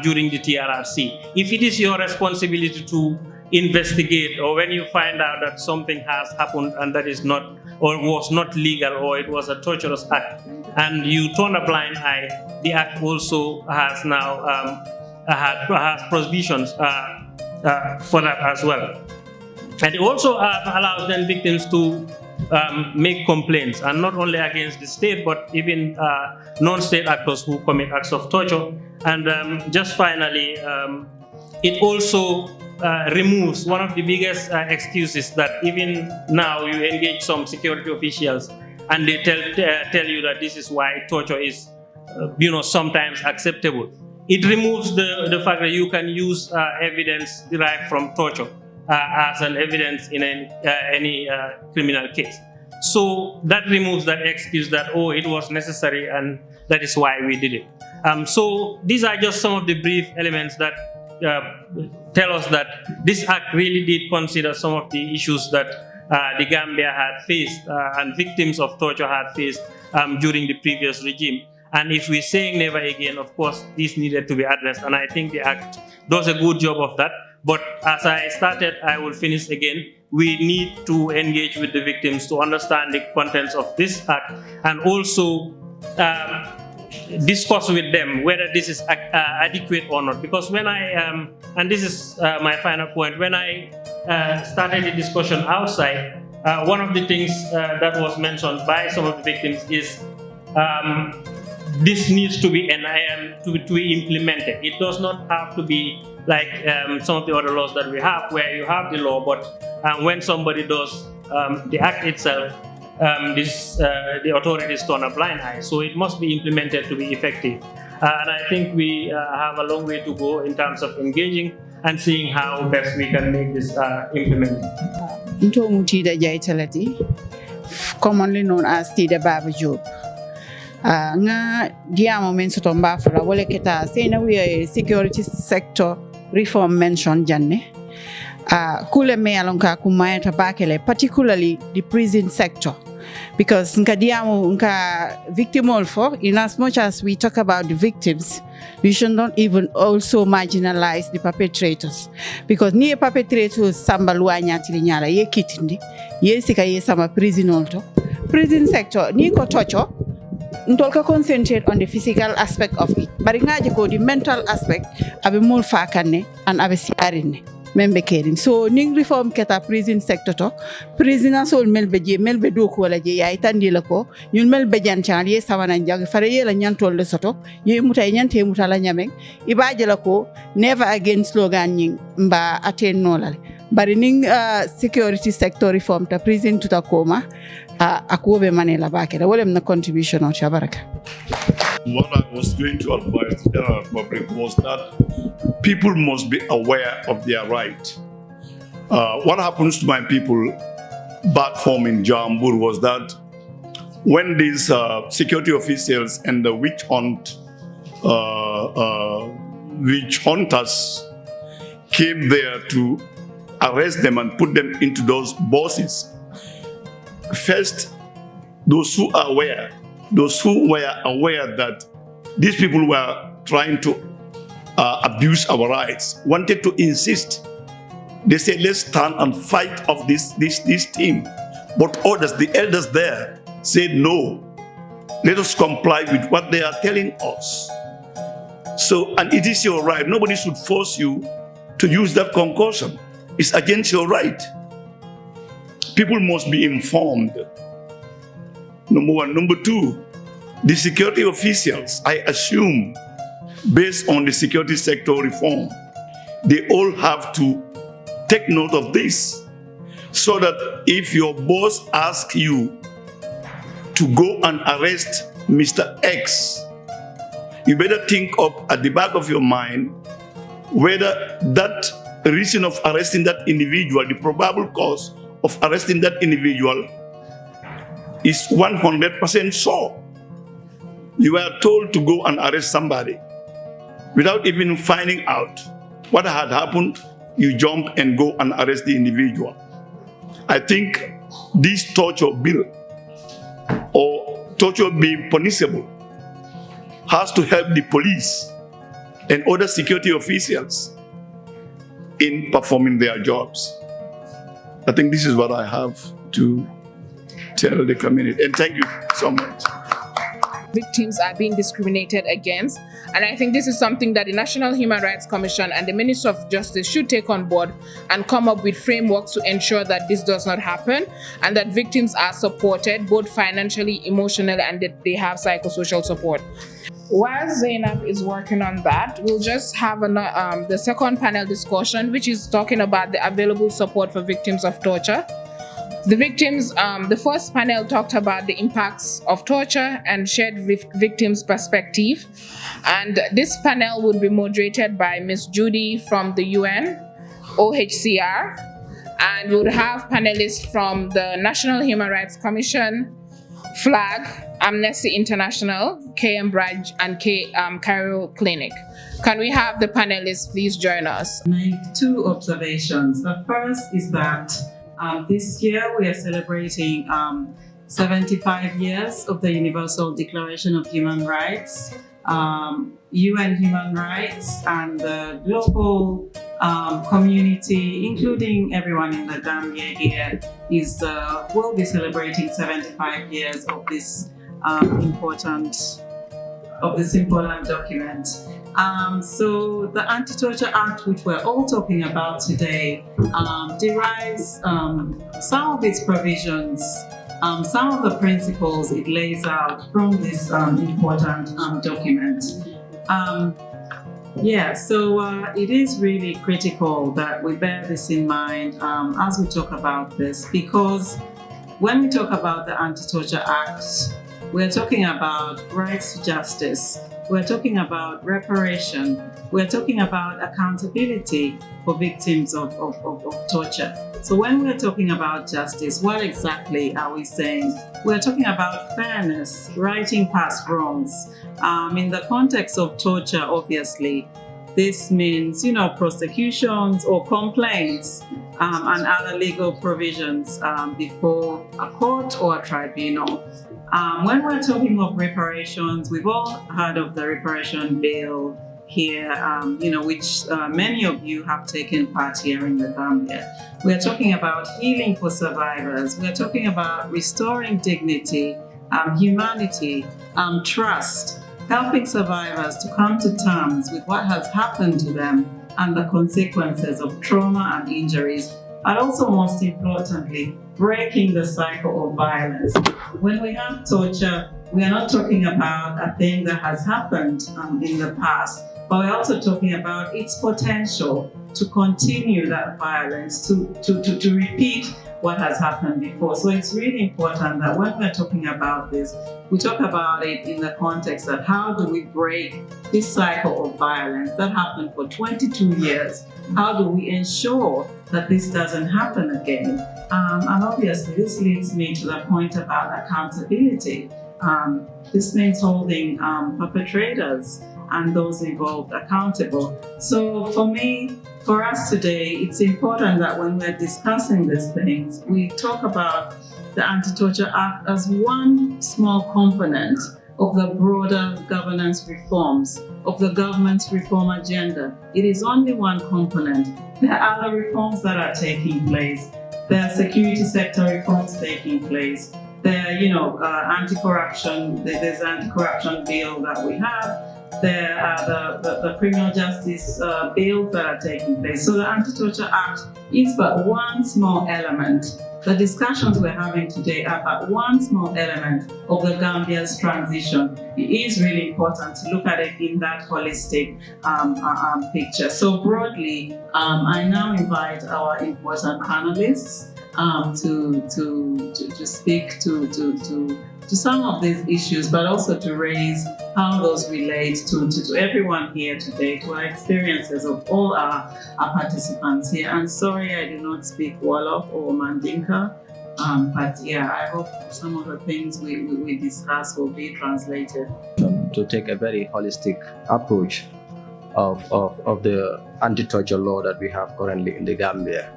during the TRRC. If it is your responsibility to investigate, or when you find out that something has happened and that is not or was not legal, or it was a torturous act, and you turn a blind eye, the act also has now has provisions for that as well. And it also allows then victims to make complaints, and not only against the state, but even non-state actors who commit acts of torture. And just finally, it also removes one of the biggest excuses that even now you engage some security officials and they tell you that this is why torture is, sometimes acceptable. It removes the fact that you can use evidence derived from torture as an evidence in any criminal case. So that removes that excuse that, it was necessary and that is why we did it. So these are just some of the brief elements that tell us that this act really did consider some of the issues that the Gambia had faced and victims of torture had faced during the previous regime. And if we're saying never again, of course, this needed to be addressed. And I think the act does a good job of that. But as I started, I will finish again. We need to engage with the victims to understand the contents of this act, and also discuss with them whether this is adequate or not. Because when I, and this is my final point, when I started the discussion outside, one of the things that was mentioned by some of the victims is this needs to be to be implemented. It does not have to be like some of the other laws that we have, where you have the law, but when somebody does the act itself, the authorities turn a blind eye. So it must be implemented to be effective. And I think we have a long way to go in terms of engaging and seeing how best we can make this implemented. Ntomutida Jaitalati, commonly known as Tida Baba Job. Nga diamo men soto mbafala wole keta sena we security sector reform mention janne kule me alonka kumayata bakele, particularly the prison sector, because nka diamo nka victim for, in as much as we talk about the victims, we should not even also marginalize the perpetrators, because ni perpetrators sambalwa nyatili nyala ye kitindi ye sika ye sama prison alto prison sector ni ko torture ntolka concentrate on the physical aspect of it, but ngaje ko the mental aspect abe mul fakane and abe siarinne membe caring. So ning reform keta prison sector to prisoners all melbe do ko wala je yaay tandila ko ñun melbe jantan ye sawana jang fare ye la ñantol le soto ye mutay ñante mutala ñameng ibaje la ko never again slogan ñing mba aten nolale bari ning security sector reform ta prison tuta koma akuobe manela bakela wole mna contribution of chabaraka. What I was going to advise the general public was that people must be aware of their right. What happens to my people back home in Jambur was that when these security officials and the witch hunters came there to arrest them and put them into those buses. First, those who were aware that these people were trying to abuse our rights, wanted to insist. They said, let's stand and fight off this team. But others, the elders there, said, no, let us comply with what they are telling us. So, and it is your right. Nobody should force you to use that concussion. It's against your right. People must be informed. Number one. Number two, the security officials, I assume, based on the security sector reform, they all have to take note of this, so that if your boss asks you to go and arrest Mr. X, you better think up at the back of your mind whether that reason of arresting that individual, the probable cause of arresting that individual, is 100% sure. You are told to go and arrest somebody without even finding out what had happened. You jump and go and arrest the individual. I think this torture bill, or torture being punishable, has to help the police and other security officials in performing their jobs. I think this is what I have to tell the community. And thank you so much. Victims are being discriminated against. And I think this is something that the National Human Rights Commission and the Ministry of Justice should take on board and come up with frameworks to ensure that this does not happen and that victims are supported both financially, emotionally, and that they have psychosocial support. While Zainab is working on that, we'll just have the second panel discussion, which is talking about the available support for victims of torture. The first panel talked about the impacts of torture and shared victims' perspective. And this panel would be moderated by Ms. Judy from the UN, OHCR, and we would have panelists from the National Human Rights Commission, FLAG, Amnesty International, KM Braj, and Cairo Clinic. Can we have the panelists please join us? Make two observations. The first is that this year we are celebrating 75 years of the Universal Declaration of Human Rights. UN Human Rights and the global community, including everyone in the Gambia here, will be celebrating 75 years of this important document. So the Anti-Torture Act, which we're all talking about today, derives some of its provisions, some of the principles it lays out from this important document. It is really critical that we bear this in mind as we talk about this, because when we talk about the Anti-Torture Act, we're talking about rights to justice, we're talking about reparation, we're talking about accountability for victims of torture. So when we're talking about justice, what exactly are we saying? We're talking about fairness, righting past wrongs. In the context of torture, obviously, this means, prosecutions or complaints and other legal provisions before a court or a tribunal. When we're talking of reparations, we've all heard of the reparation bill here, which many of you have taken part here in the Gambia. We're talking about healing for survivors. We're talking about restoring dignity, humanity, trust, helping survivors to come to terms with what has happened to them and the consequences of trauma and injuries, and also, most importantly, breaking the cycle of violence. When we have torture, we are not talking about a thing that has happened in the past, but we're also talking about its potential to continue that violence, to repeat what has happened before. So it's really important that when we're talking about this, we talk about it in the context of how do we break this cycle of violence that happened for 22 years? How do we ensure that this doesn't happen again? And obviously, this leads me to the point about accountability. This means holding perpetrators and those involved accountable. So for us today, it's important that when we're discussing these things, we talk about the Anti-Torture Act as one small component of the broader governance reforms, of the government's reform agenda. It is only one component. There are other reforms that are taking place. There are security sector reforms taking place. There are, anti-corruption, there's an anti-corruption bill that we have. There are the criminal justice bills that are taking place. So the Anti-Torture Act is but one small element. The discussions we're having today are but one small element of the Gambia's transition. It is really important to look at it in that holistic picture. So broadly, I now invite our important panelists to speak to some of these issues, but also to raise how those relate to everyone here today, to our experiences of all our participants here. And sorry, I do not speak Wolof or Mandinka, but yeah, I hope some of the things we discuss will be translated. To take a very holistic approach of the anti-torture law that we have currently in the Gambia.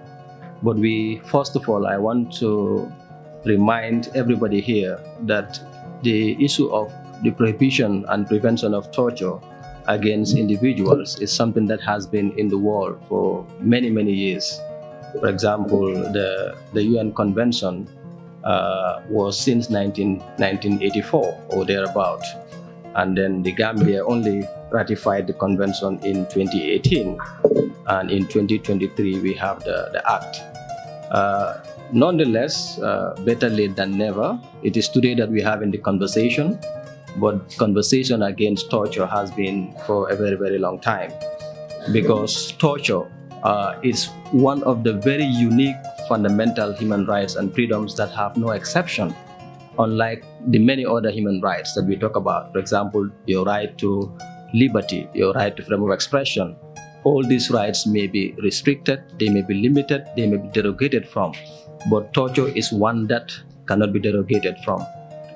But first of all, I want to remind everybody here that the issue of the prohibition and prevention of torture against individuals is something that has been in the world for many, many years. For example, the UN Convention was since 1984 or thereabout. And then the Gambia only ratified the convention in 2018. And in 2023, we have the Act. Nonetheless, better late than never. It is today that we have in the conversation, but conversation against torture has been for a very, very long time, because torture is one of the very unique fundamental human rights and freedoms that have no exception, unlike the many other human rights that we talk about. For example, your right to liberty, your right to freedom of expression. All these rights may be restricted, they may be limited, they may be derogated from. But torture is one that cannot be derogated from.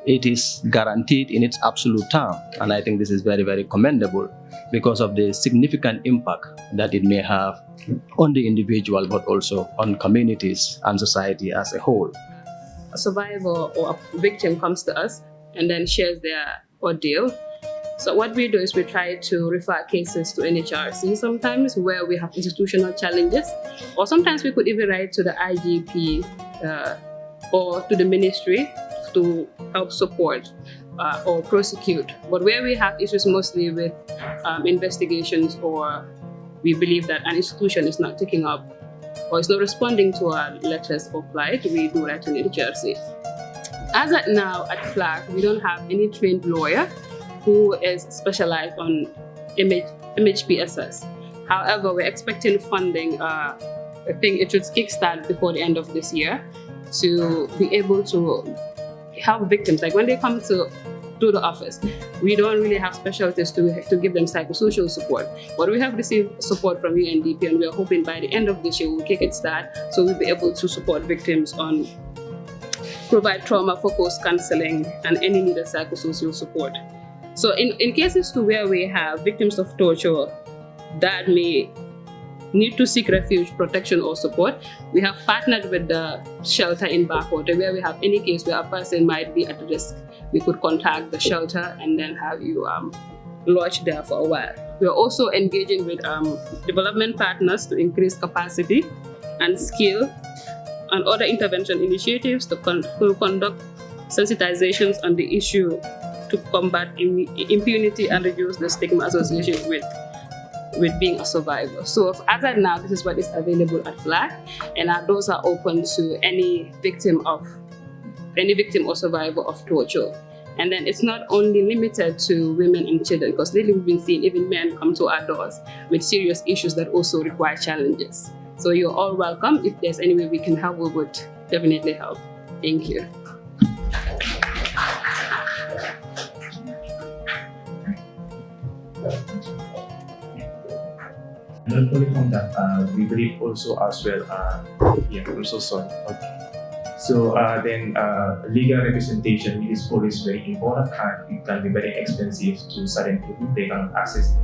It is guaranteed in its absolute term, and I think this is very, very commendable because of the significant impact that it may have on the individual, but also on communities and society as a whole. A survivor or a victim comes to us and then shares their ordeal. So what we do is we try to refer cases to NHRC sometimes where we have institutional challenges, or sometimes we could even write to the IGP or to the ministry to help support or prosecute. But where we have issues mostly with investigations, or we believe that an institution is not taking up or is not responding to our letters of plight, we do write to the NHRC. As at now at FLAG, we don't have any trained lawyer who is specialized on MHPSS. However, we're expecting funding. I think it should kickstart before the end of this year to be able to help victims. Like when they come to the office, we don't really have specialties to give them psychosocial support. But we have received support from UNDP, and we are hoping by the end of this year we'll kick it start, so we'll be able to support victims on provide trauma-focused counseling and any needed psychosocial support. So in cases to where we have victims of torture that may need to seek refuge, protection, or support, we have partnered with the shelter in Backwater. Where we have any case where a person might be at risk, we could contact the shelter and then have you lodge there for a while. We are also engaging with development partners to increase capacity and skill and other intervention initiatives to conduct sensitizations on the issue to combat impunity and reduce the stigma associated with being a survivor. So as of now, this is what is available at FLAG, and our doors are open to any victim or survivor of torture. And then it's not only limited to women and children, because lately we've been seeing even men come to our doors with serious issues that also require challenges. So you're all welcome. If there's any way we can help, we would definitely help. Thank you. Not only from that, we believe also as well, yeah, also sorry. Okay. So then legal representation is always very important, and it can be very expensive to certain people. They cannot access.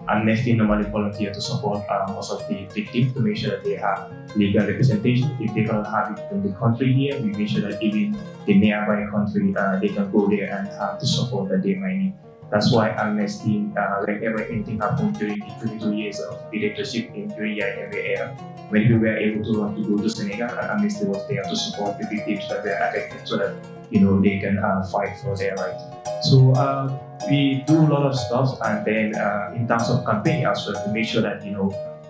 Amnesty normally volunteer to support most of the victims to make sure that they have legal representation. If they cannot have it in the country here, we make sure that even the nearby country, they can go there and have the support that they might need. That's why Amnesty, whenever anything happened during the 22 years of dictatorship in the Yaya era, when we were able to want to go to Senegal, Amnesty was there to support the victims that were affected so that they can fight for their rights. So we do a lot of stuff, and then in terms of campaign as well, to make sure that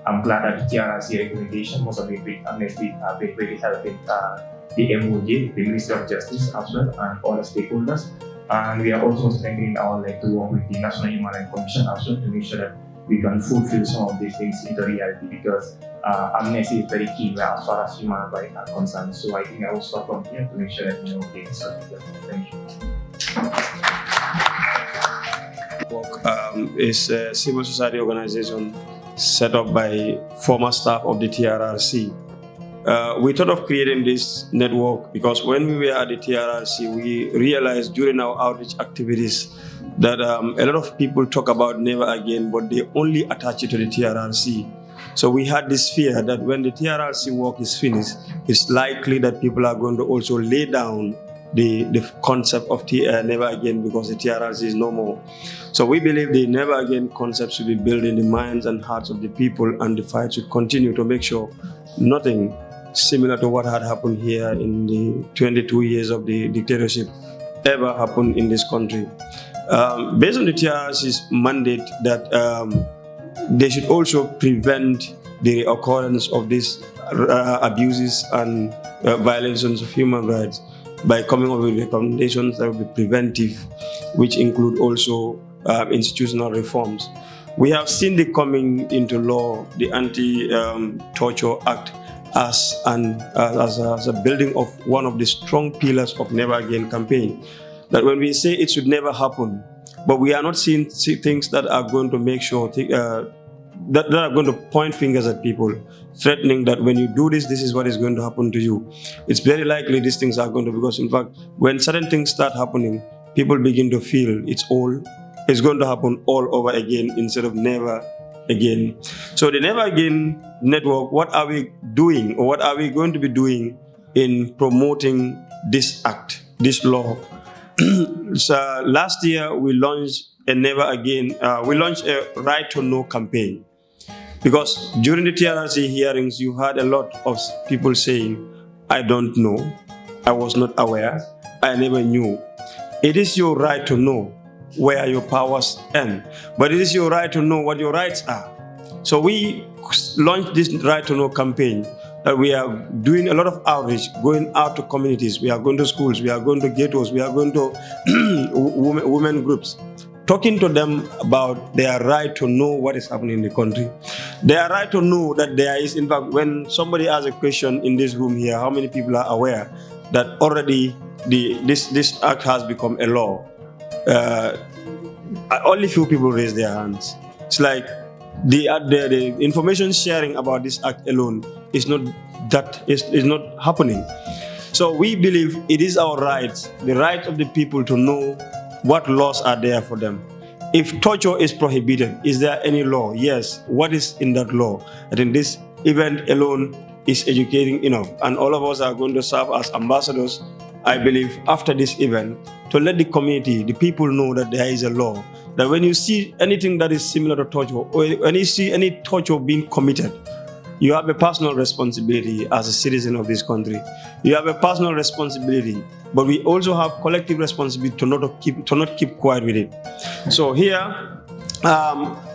I'm glad that the TRRC recommendation, most of it with Amnesty have been really helping the MOJ, the Ministry of Justice as well, and all the stakeholders. And we are also strengthening our to work with the National Human Rights Commission as well to make sure that we can fulfill some of these things into reality, because amnesty is very key as far as human rights are concerned. So I think I will stop from here to make sure that they get something. Thank you. Is a civil society organization set up by former staff of the TRRC. We thought of creating this network because when we were at the TRRC, we realized during our outreach activities that a lot of people talk about never again, but they only attach it to the TRRC. So we had this fear that when the TRRC work is finished, it's likely that people are going to also lay down the concept of never again, because the TRRC is no more. So we believe the never again concept should be built in the minds and hearts of the people, and the fight should continue to make sure nothing similar to what had happened here in the 22 years of the dictatorship ever happened in this country. Based on the TRRC's mandate that they should also prevent the occurrence of these abuses and violations of human rights by coming up with recommendations that will be preventive, which include also institutional reforms. We have seen the coming into law, the Anti-Torture Act, as a building of one of the strong pillars of Never Again campaign. That when we say it should never happen, but we are not seeing things that are going to make sure that are going to point fingers at people, threatening that when you do this, this is what is going to happen to you. It's very likely these things are going to, because in fact, when certain things start happening, people begin to feel it's going to happen all over again instead of never again. So the Never Again network, what are we doing, or what are we going to be doing in promoting this act, this law? So last year we launched a Never Again, we launched a Right to Know campaign. Because during the TRRC hearings, you heard a lot of people saying, I don't know, I was not aware, I never knew. It is your right to know where your powers end, but it is your right to know what your rights are. So we launched this Right to Know campaign, that we are doing a lot of outreach, going out to communities, we are going to schools, we are going to ghettos, we are going to women groups, talking to them about their right to know what is happening in the country. Their right to know that there is, in fact, when somebody asks a question in this room here, how many people are aware that already this act has become a law? Only few people raise their hands. It's like the information sharing about this act alone is not happening. So we believe it is our right, the right of the people to know what laws are there for them. If torture is prohibited, is there any law? Yes. What is in that law? I think this event alone is educating enough, and all of us are going to serve as ambassadors, I believe, after this event, to let the community, the people know that there is a law, that when you see anything that is similar to torture, or when you see any torture being committed, you have a personal responsibility as a citizen of this country. You have a personal responsibility, but we also have collective responsibility to not keep quiet with it. So here,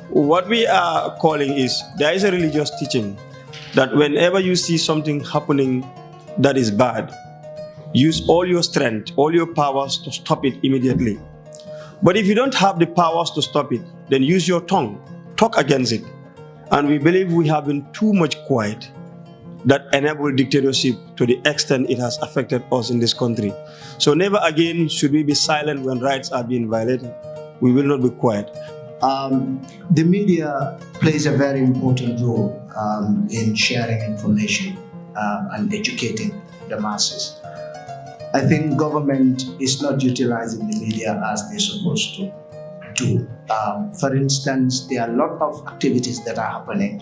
what we are calling is, there is a religious teaching that whenever you see something happening that is bad, use all your strength, all your powers to stop it immediately. But if you don't have the powers to stop it, then use your tongue, talk against it. And we believe we have been too much quiet that enabled dictatorship to the extent it has affected us in this country. So never again should we be silent when rights are being violated. We will not be quiet. The media plays a very important role in sharing information and educating the masses. I think government is not utilizing the media as they're supposed to do. For instance, there are a lot of activities that are happening,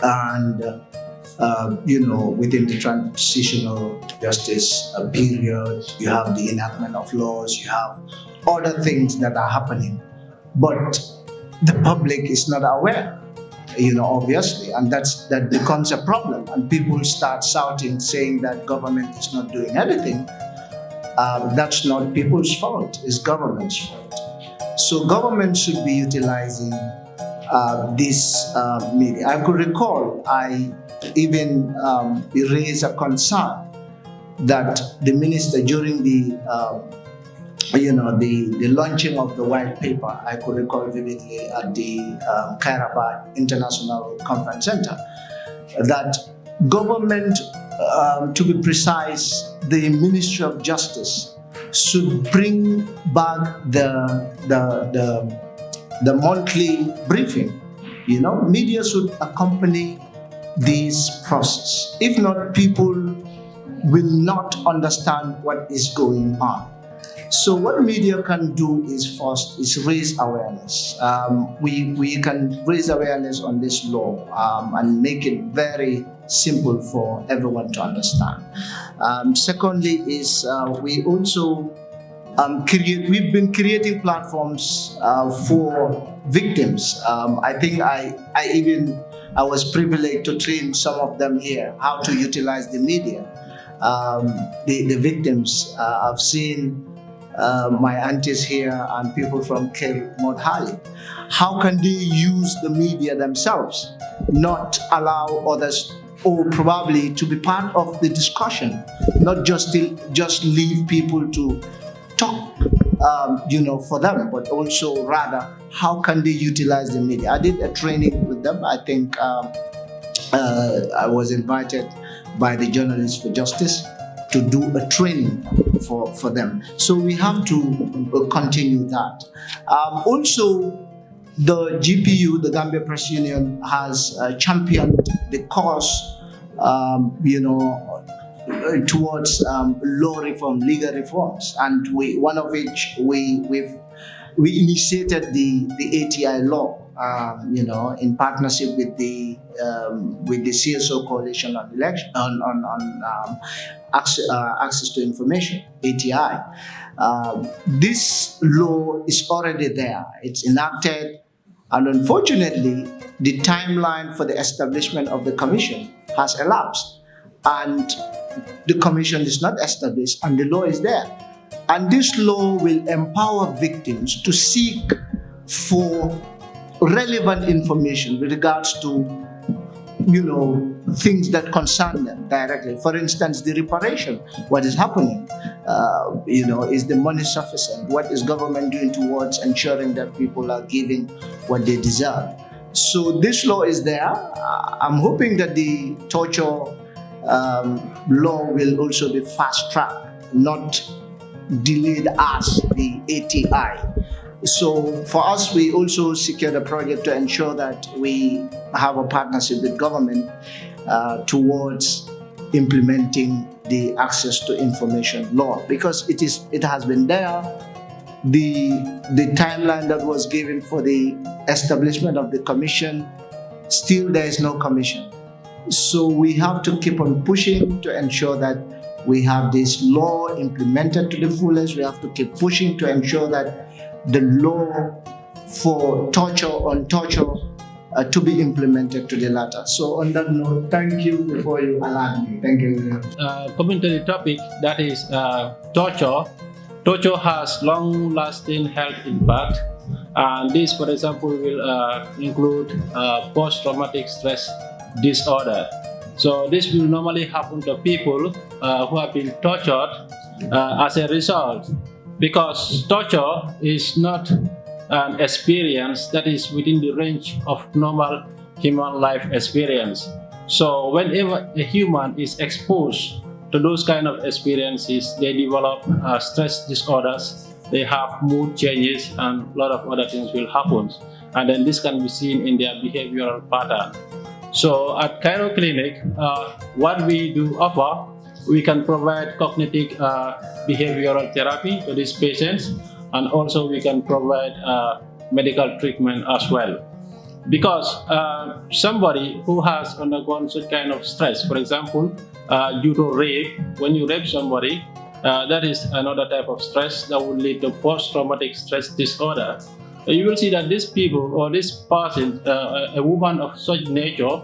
and within the transitional justice period, you have the enactment of laws, you have other things that are happening, but the public is not aware, obviously, and that becomes a problem, and people start shouting, saying that government is not doing anything. That's not people's fault, it's government's fault. So government should be utilizing this media. I could recall, I even raised a concern that the minister during the launching of the white paper, I could recall vividly at the Kairaba International Conference Center, that government, to be precise, the Ministry of Justice should bring back the monthly briefing. Media should accompany this process. If not, people will not understand what is going on. So what media can do is first is raise awareness. We can raise awareness on this law and make it very simple for everyone to understand. Secondly is we also we've been creating platforms for victims. I think I was privileged to train some of them here how to utilize the media. The victims, I've seen my aunties here and people from Modhali. How can they use the media themselves, not allow others or probably to be part of the discussion, not just leave people to talk, for them, but also rather how can they utilize the media. I did a training with them. I think I was invited by the Journalists for Justice to do a training for them. So we have to continue that. Also, the GPU, the Gambia Press Union, has championed the cause, towards law reform, legal reforms, and one of which we initiated the ATI law, in partnership with the CSO Coalition on Election on access to information, ATI. This law is already there; it's enacted, and unfortunately, the timeline for the establishment of the commission has elapsed, and the commission is not established, and the law is there. And this law will empower victims to seek for relevant information with regards to, things that concern them directly. For instance, the reparation, what is happening, is the money sufficient? What is government doing towards ensuring that people are giving what they deserve? So this law is there. I'm hoping that the torture law will also be fast-tracked, not delayed as the ATI. So for us, we also secured a project to ensure that we have a partnership with government towards implementing the access to information law, because it has been there. The timeline that was given for the establishment of the commission, still there is no commission. So we have to keep on pushing to ensure that we have this law implemented to the fullest. We have to keep pushing to ensure that the law for torture on torture to be implemented to the latter. So on that note, thank you before you allow me. Thank you. Coming to the topic, that is torture. Torture has long-lasting health impact, and this, for example, will include post-traumatic stress disorder. So this will normally happen to people who have been tortured as a result, because torture is not an experience that is within the range of normal human life experience. So whenever a human is exposed to those kind of experiences, they develop stress disorders, they have mood changes, and a lot of other things will happen. And then this can be seen in their behavioral pattern. So at Cairo Clinic, what we do offer we can provide cognitive behavioral therapy to these patients, and also we can provide medical treatment as well. Because somebody who has undergone such kind of stress, for example, due to rape, when you rape somebody, that is another type of stress that would lead to post-traumatic stress disorder. You will see that these people or this person, a woman of such nature,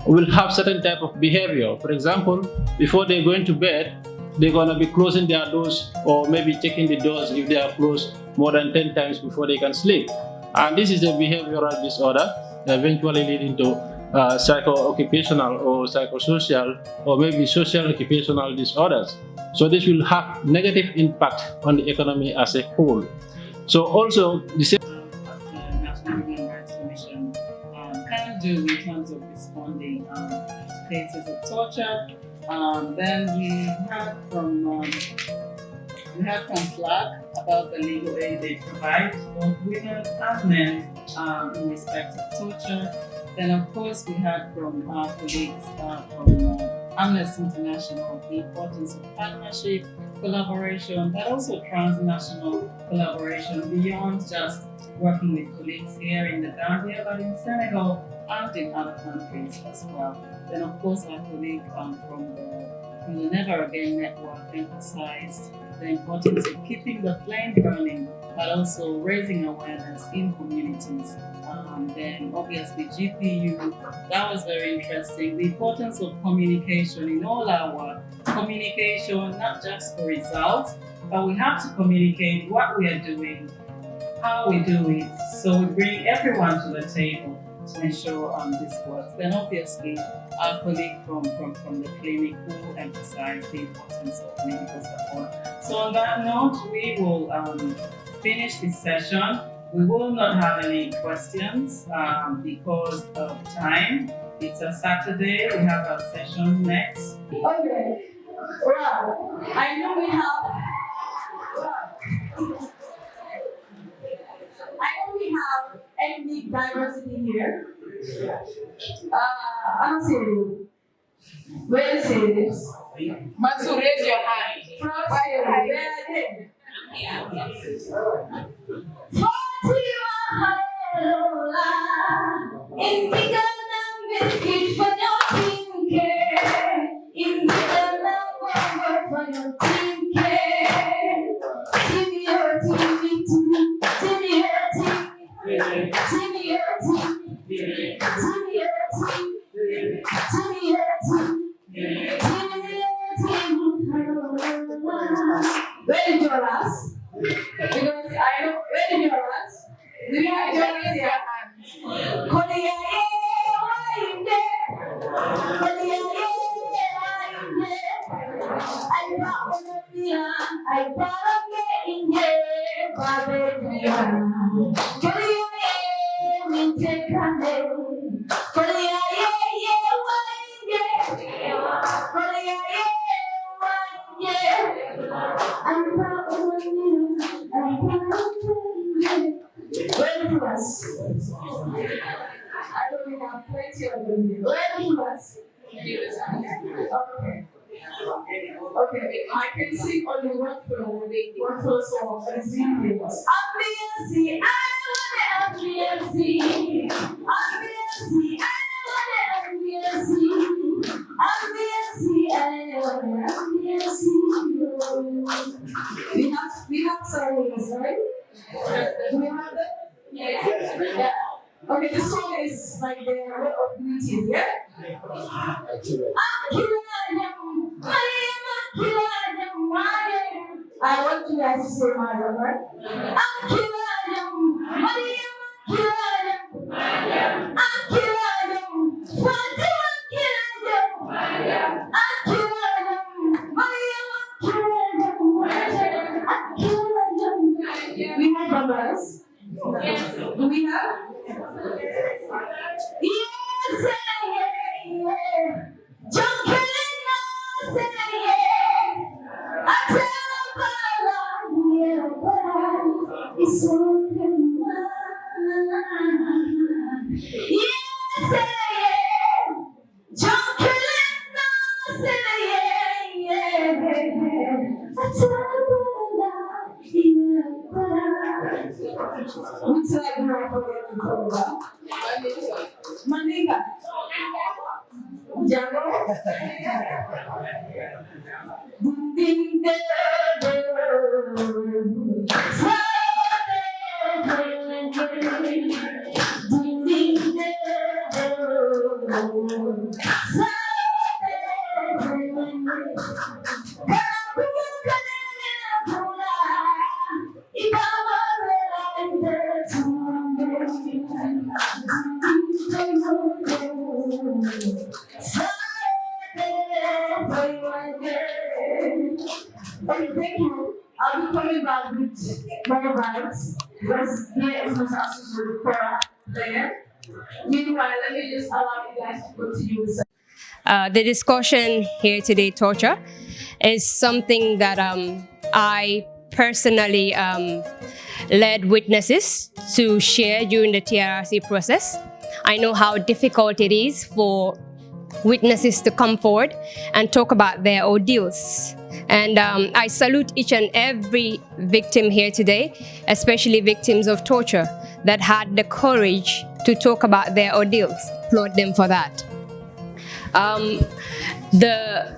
will have certain type of behavior. For example, before they're going to bed, they're going to be closing their doors or maybe checking the doors if they are closed more than 10 times before they can sleep. And this is a behavioral disorder, eventually leading to psycho-occupational or psychosocial or maybe social occupational disorders. So this will have negative impact on the economy as a whole. So also the same National Human Rights Commission can do in terms of responding to cases of torture. Then we had from FLAG about the legal aid they provide both women and men in respect of torture. Then of course we had from our colleagues from Amnesty International the importance of partnership, collaboration, but also transnational collaboration beyond just working with colleagues here in the Gambia, but in Senegal and in other countries as well. Then of course our colleague from the Never Again Network emphasized the importance of keeping the flame burning, but also raising awareness in communities. Then obviously GPU, that was very interesting. The importance of communication in all our work. Communication, not just for results, but we have to communicate what we are doing, how we do it, so we bring everyone to the table to ensure this works. Then obviously our colleague from the clinic who emphasized the importance of medical support. So on that note, we will finish this session. We will not have any questions because of time. It's a Saturday, we have our session next. Okay, well, I know we have ethnic diversity here. I'm serious. Where is it? Mansour, raise your hand. Where did your last? Because I know, where did your last? Do you have your last here? I know we have plenty of them here. Where is Okay. Okay, I can sing only one song and sing famous. Ambience, I want ambience. Ambience, I want ambience. Ambience, I want ambience. We have songs, right? Do we have them? Yes. Yeah. Okay, the song is like the way of greeting, yeah? I want you guys to say Mariam, right? We have numbers. Yes. Do we have? Yes, yeah. Don't kill it, no, say yeah. I tell Bala, yeah, Bala, it's open Yes, yeah. Don't kill it, no, say yeah. Okay, thank you. I'll be coming back with more rights because here is Mr. Asusu Kora there. Meanwhile, let me just allow you guys to continue with the discussion here today, torture, is something that I personally led witnesses to share during the TRRC process. I know how difficult it is for witnesses to come forward and talk about their ordeals. And I salute each and every victim here today, especially victims of torture, that had the courage to talk about their ordeals. Applaud them for that. The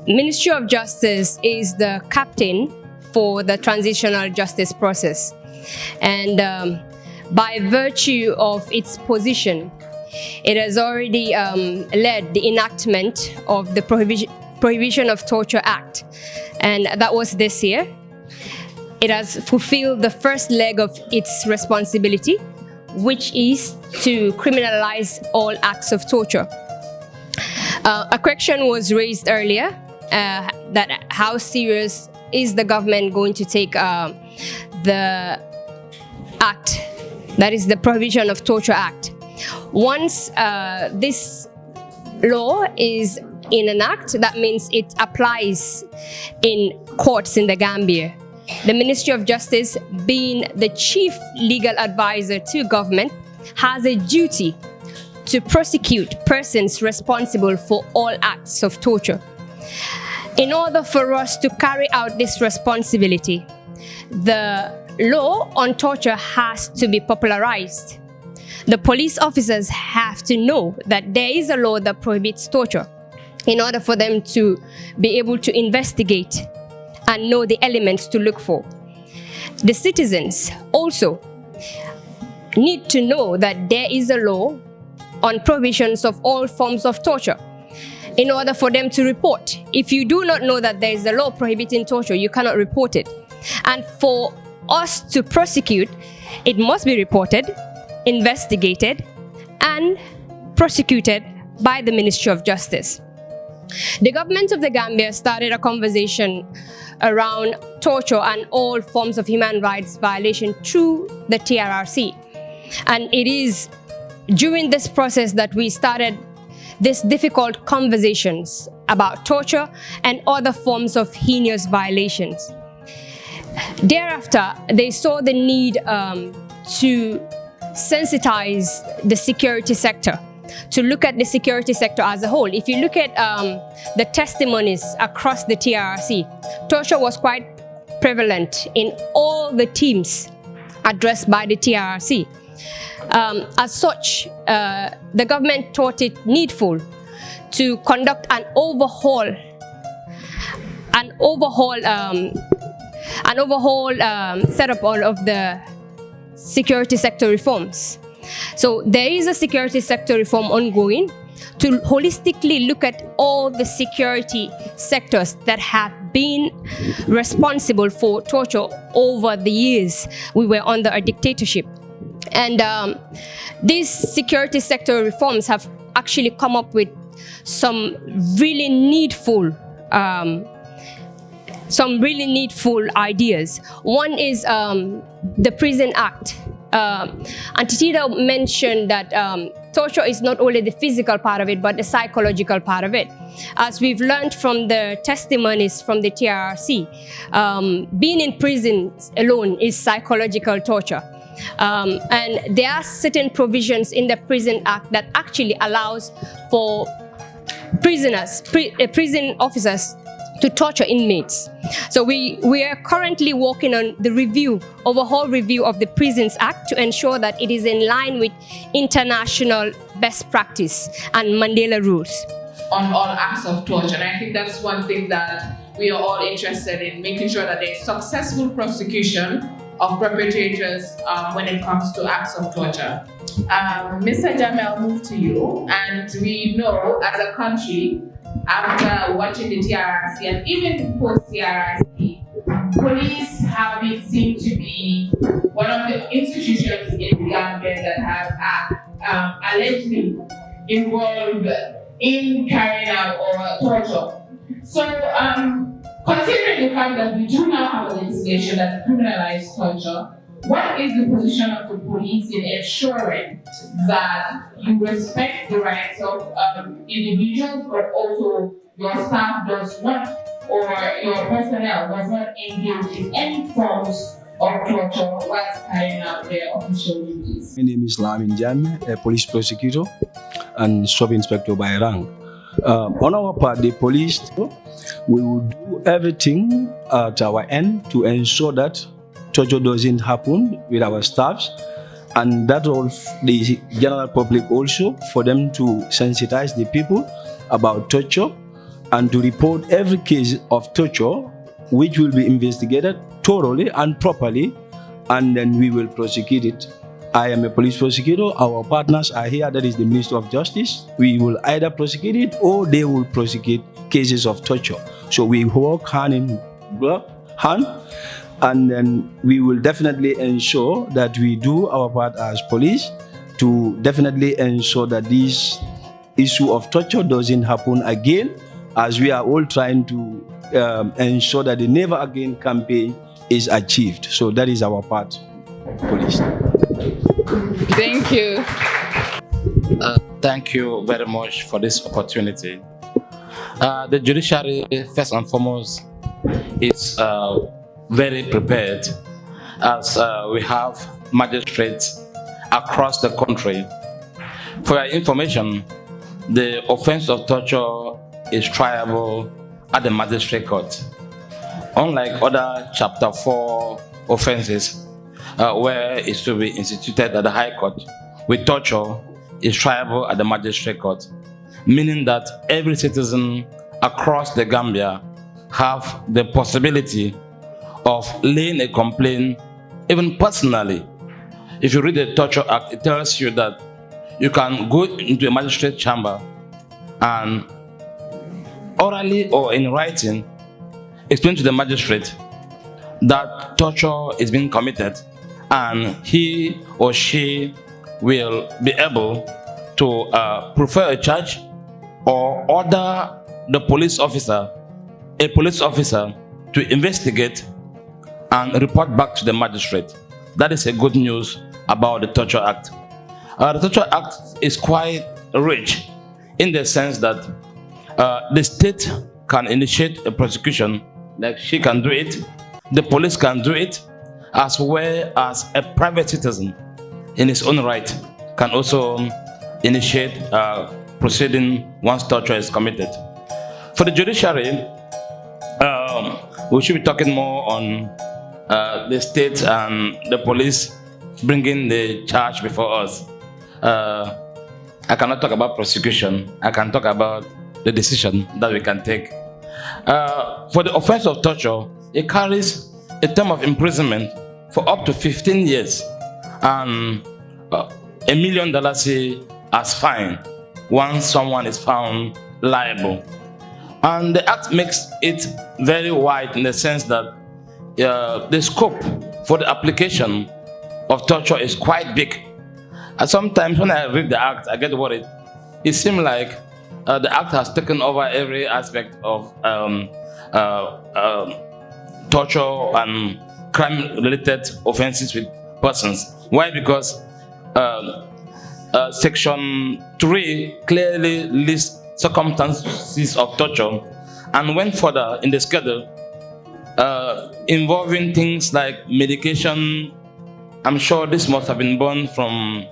Ministry of Justice is the captain for the transitional justice process. And by virtue of its position, it has already led the enactment of the Prohibition of Torture Act. And that was this year. It has fulfilled the first leg of its responsibility, which is to criminalize all acts of torture. A question was raised earlier that how serious is the government going to take the act, that is the Prohibition of Torture Act. Once this law is in an act, that means it applies in courts in the Gambia. The Ministry of Justice, being the chief legal advisor to government, has a duty to prosecute persons responsible for all acts of torture. In order for us to carry out this responsibility, the law on torture has to be popularized. The police officers have to know that there is a law that prohibits torture in order for them to be able to investigate and know the elements to look for. The citizens also need to know that there is a law on prohibitions of all forms of torture in order for them to report. If you do not know that there is a law prohibiting torture, you cannot report it. And for us to prosecute, it must be reported, investigated, and prosecuted by the Ministry of Justice. The government of the Gambia started a conversation around torture and all forms of human rights violation through the TRRC. And it is during this process that we started these difficult conversations about torture and other forms of heinous violations. Thereafter, they saw the need to sensitize the security sector, to look at the security sector as a whole. If you look at the testimonies across the TRRC, torture was quite prevalent in all the teams addressed by the TRRC. As such, the government thought it needful to conduct an overhaul setup of the security sector reforms. So there is a security sector reform ongoing to holistically look at all the security sectors that have been responsible for torture over the years we were under a dictatorship. And these security sector reforms have actually come up with some really needful ideas. One is the Prison Act. Ictj mentioned that torture is not only the physical part of it, but the psychological part of it. As we've learned from the testimonies from the TRRC, being in prison alone is psychological torture. And there are certain provisions in the Prison Act that actually allows for prison officers to torture inmates. So we are currently working on the overhaul review of the Prisons Act to ensure that it is in line with international best practice and Mandela rules. on all acts of torture. And I think that's one thing that we are all interested in, making sure that there's successful prosecution of perpetrators when it comes to acts of torture. Mr. Jammeh, I'll move to you. And we know as a country, after watching the TRRC and even post-TRRC, police have been seen to be one of the institutions in the Gambia that have allegedly involved in carrying out or torture. So, considering the fact that we do now have a legislation that criminalizes torture, what is the position of the police in ensuring that you respect the rights of individuals, but also your staff does not, or your personnel does not engage in any forms of torture whilst carrying out their official duties? My name is Lamin Jammeh, a police prosecutor and sub-inspector by rank. On our part, the police, we will do everything at our end to ensure that torture doesn't happen with our staffs, and that of the general public also, for them to sensitize the people about torture and to report every case of torture, which will be investigated thoroughly and properly, and then we will prosecute it. I am a police prosecutor. Our partners are here, that is the Minister of Justice. We will either prosecute it or they will prosecute cases of torture. So we work hand in hand, and then we will definitely ensure that we do our part as police to definitely ensure that this issue of torture doesn't happen again, as we are all trying to ensure that the Never Again campaign is achieved. So that is our part, police. Thank you. Thank you very much for this opportunity. The judiciary, first and foremost, is very prepared, as we have magistrates across the country. For your information, the offense of torture is triable at the magistrate court. Unlike other Chapter 4 offenses, where it's to be instituted at the High Court, with torture is triable at the magistrate court, meaning that every citizen across the Gambia have the possibility of laying a complaint, even personally. If you read the Torture Act, it tells you that you can go into a magistrate chamber and orally or in writing explain to the magistrate that torture is being committed, and he or she will be able to prefer a charge or order the police officer, to investigate and report back to the magistrate. That is a good news about the Torture Act. The Torture Act is quite rich in the sense that the state can initiate a prosecution, like she can do it, the police can do it, as well as a private citizen in his own right can also initiate proceeding once torture is committed. For the judiciary, we should be talking more on the state and the police bringing the charge before us. I cannot talk about prosecution. I can talk about the decision that we can take. For the offense of torture, it carries a term of imprisonment for up to 15 years and $1 million as fine once someone is found liable. And the Act makes it very wide in the sense that the scope for the application of torture is quite big. And sometimes when I read the Act, I get worried. It seems like the Act has taken over every aspect of torture and crime-related offenses with persons. Why? Because Section 3 clearly lists circumstances of torture and went further in the schedule, involving things like medication. I'm sure this must have been born from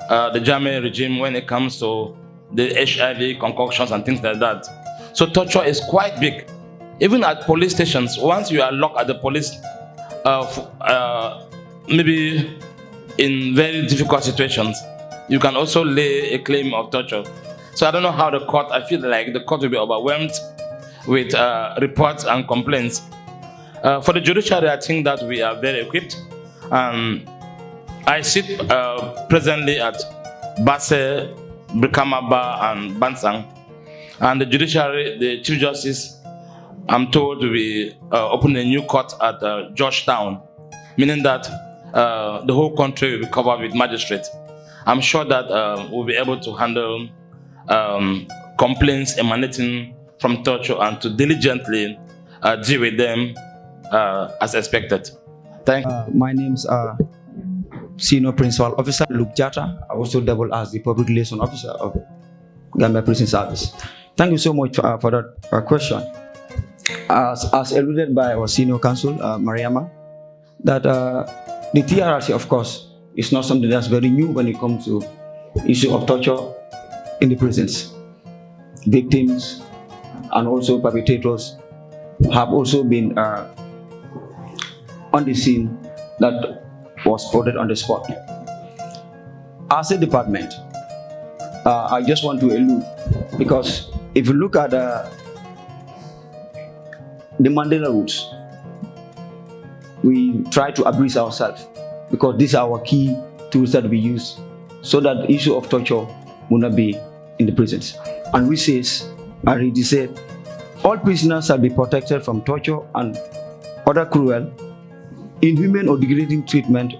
the Jammeh regime when it comes to the HIV concoctions and things like that. So torture is quite big. Even at police stations, once you are locked at the police, maybe in very difficult situations, you can also lay a claim of torture. So I don't know how the court, I feel like the court will be overwhelmed with reports and complaints. For the judiciary, I think that we are very equipped. I sit presently at Basse, Brikamaba, and Bansang. And the judiciary, the Chief Justice, I'm told to be opening a new court at Georgetown, meaning that the whole country will be covered with magistrates. I'm sure that we'll be able to handle complaints emanating from torture and to diligently deal with them as expected. Thank you. My name's Senior Principal Officer Luke Jata. I also double as the Public Relations Officer of Gambia Prison Service. Thank you so much for that question. As alluded by our Senior Counsel, Mariama, that the TRRC, of course, is not something that's very new when it comes to issue of torture in the prisons. Victims and also perpetrators have also been on the scene that was spotted on the spot. As a department, I just want to allude, because if you look at the Mandela rules, we try to abridge ourselves, because these are our key tools that we use so that the issue of torture will not be in the prisons. And we say, I already said, all prisoners shall be protected from torture and other cruel, inhuman or degrading treatment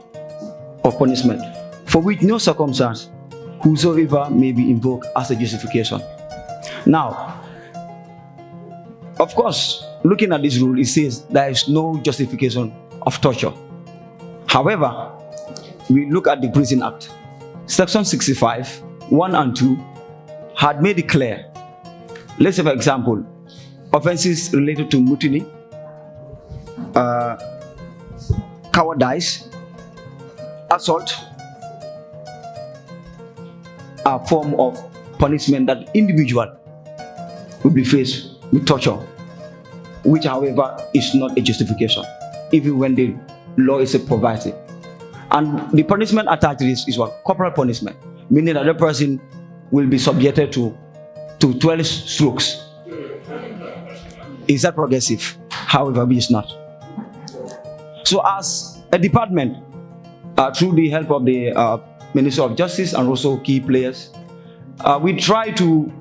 or punishment, for which no circumstance whosoever may be invoked as a justification. Now, of course, looking at this rule, it says there is no justification of torture. However, we look at the Prison Act. Section 65, 1 and 2 had made it clear. Let's say, for example, offenses related to mutiny, cowardice, assault are a form of punishment that individual will be faced with torture, which, however, is not a justification, even when the law is provided. And the punishment attached to this is what? Corporal punishment, meaning that the person will be subjected to 12 strokes. Is that progressive? However, it is not. So as a department, through the help of the Minister of Justice and also key players, we try to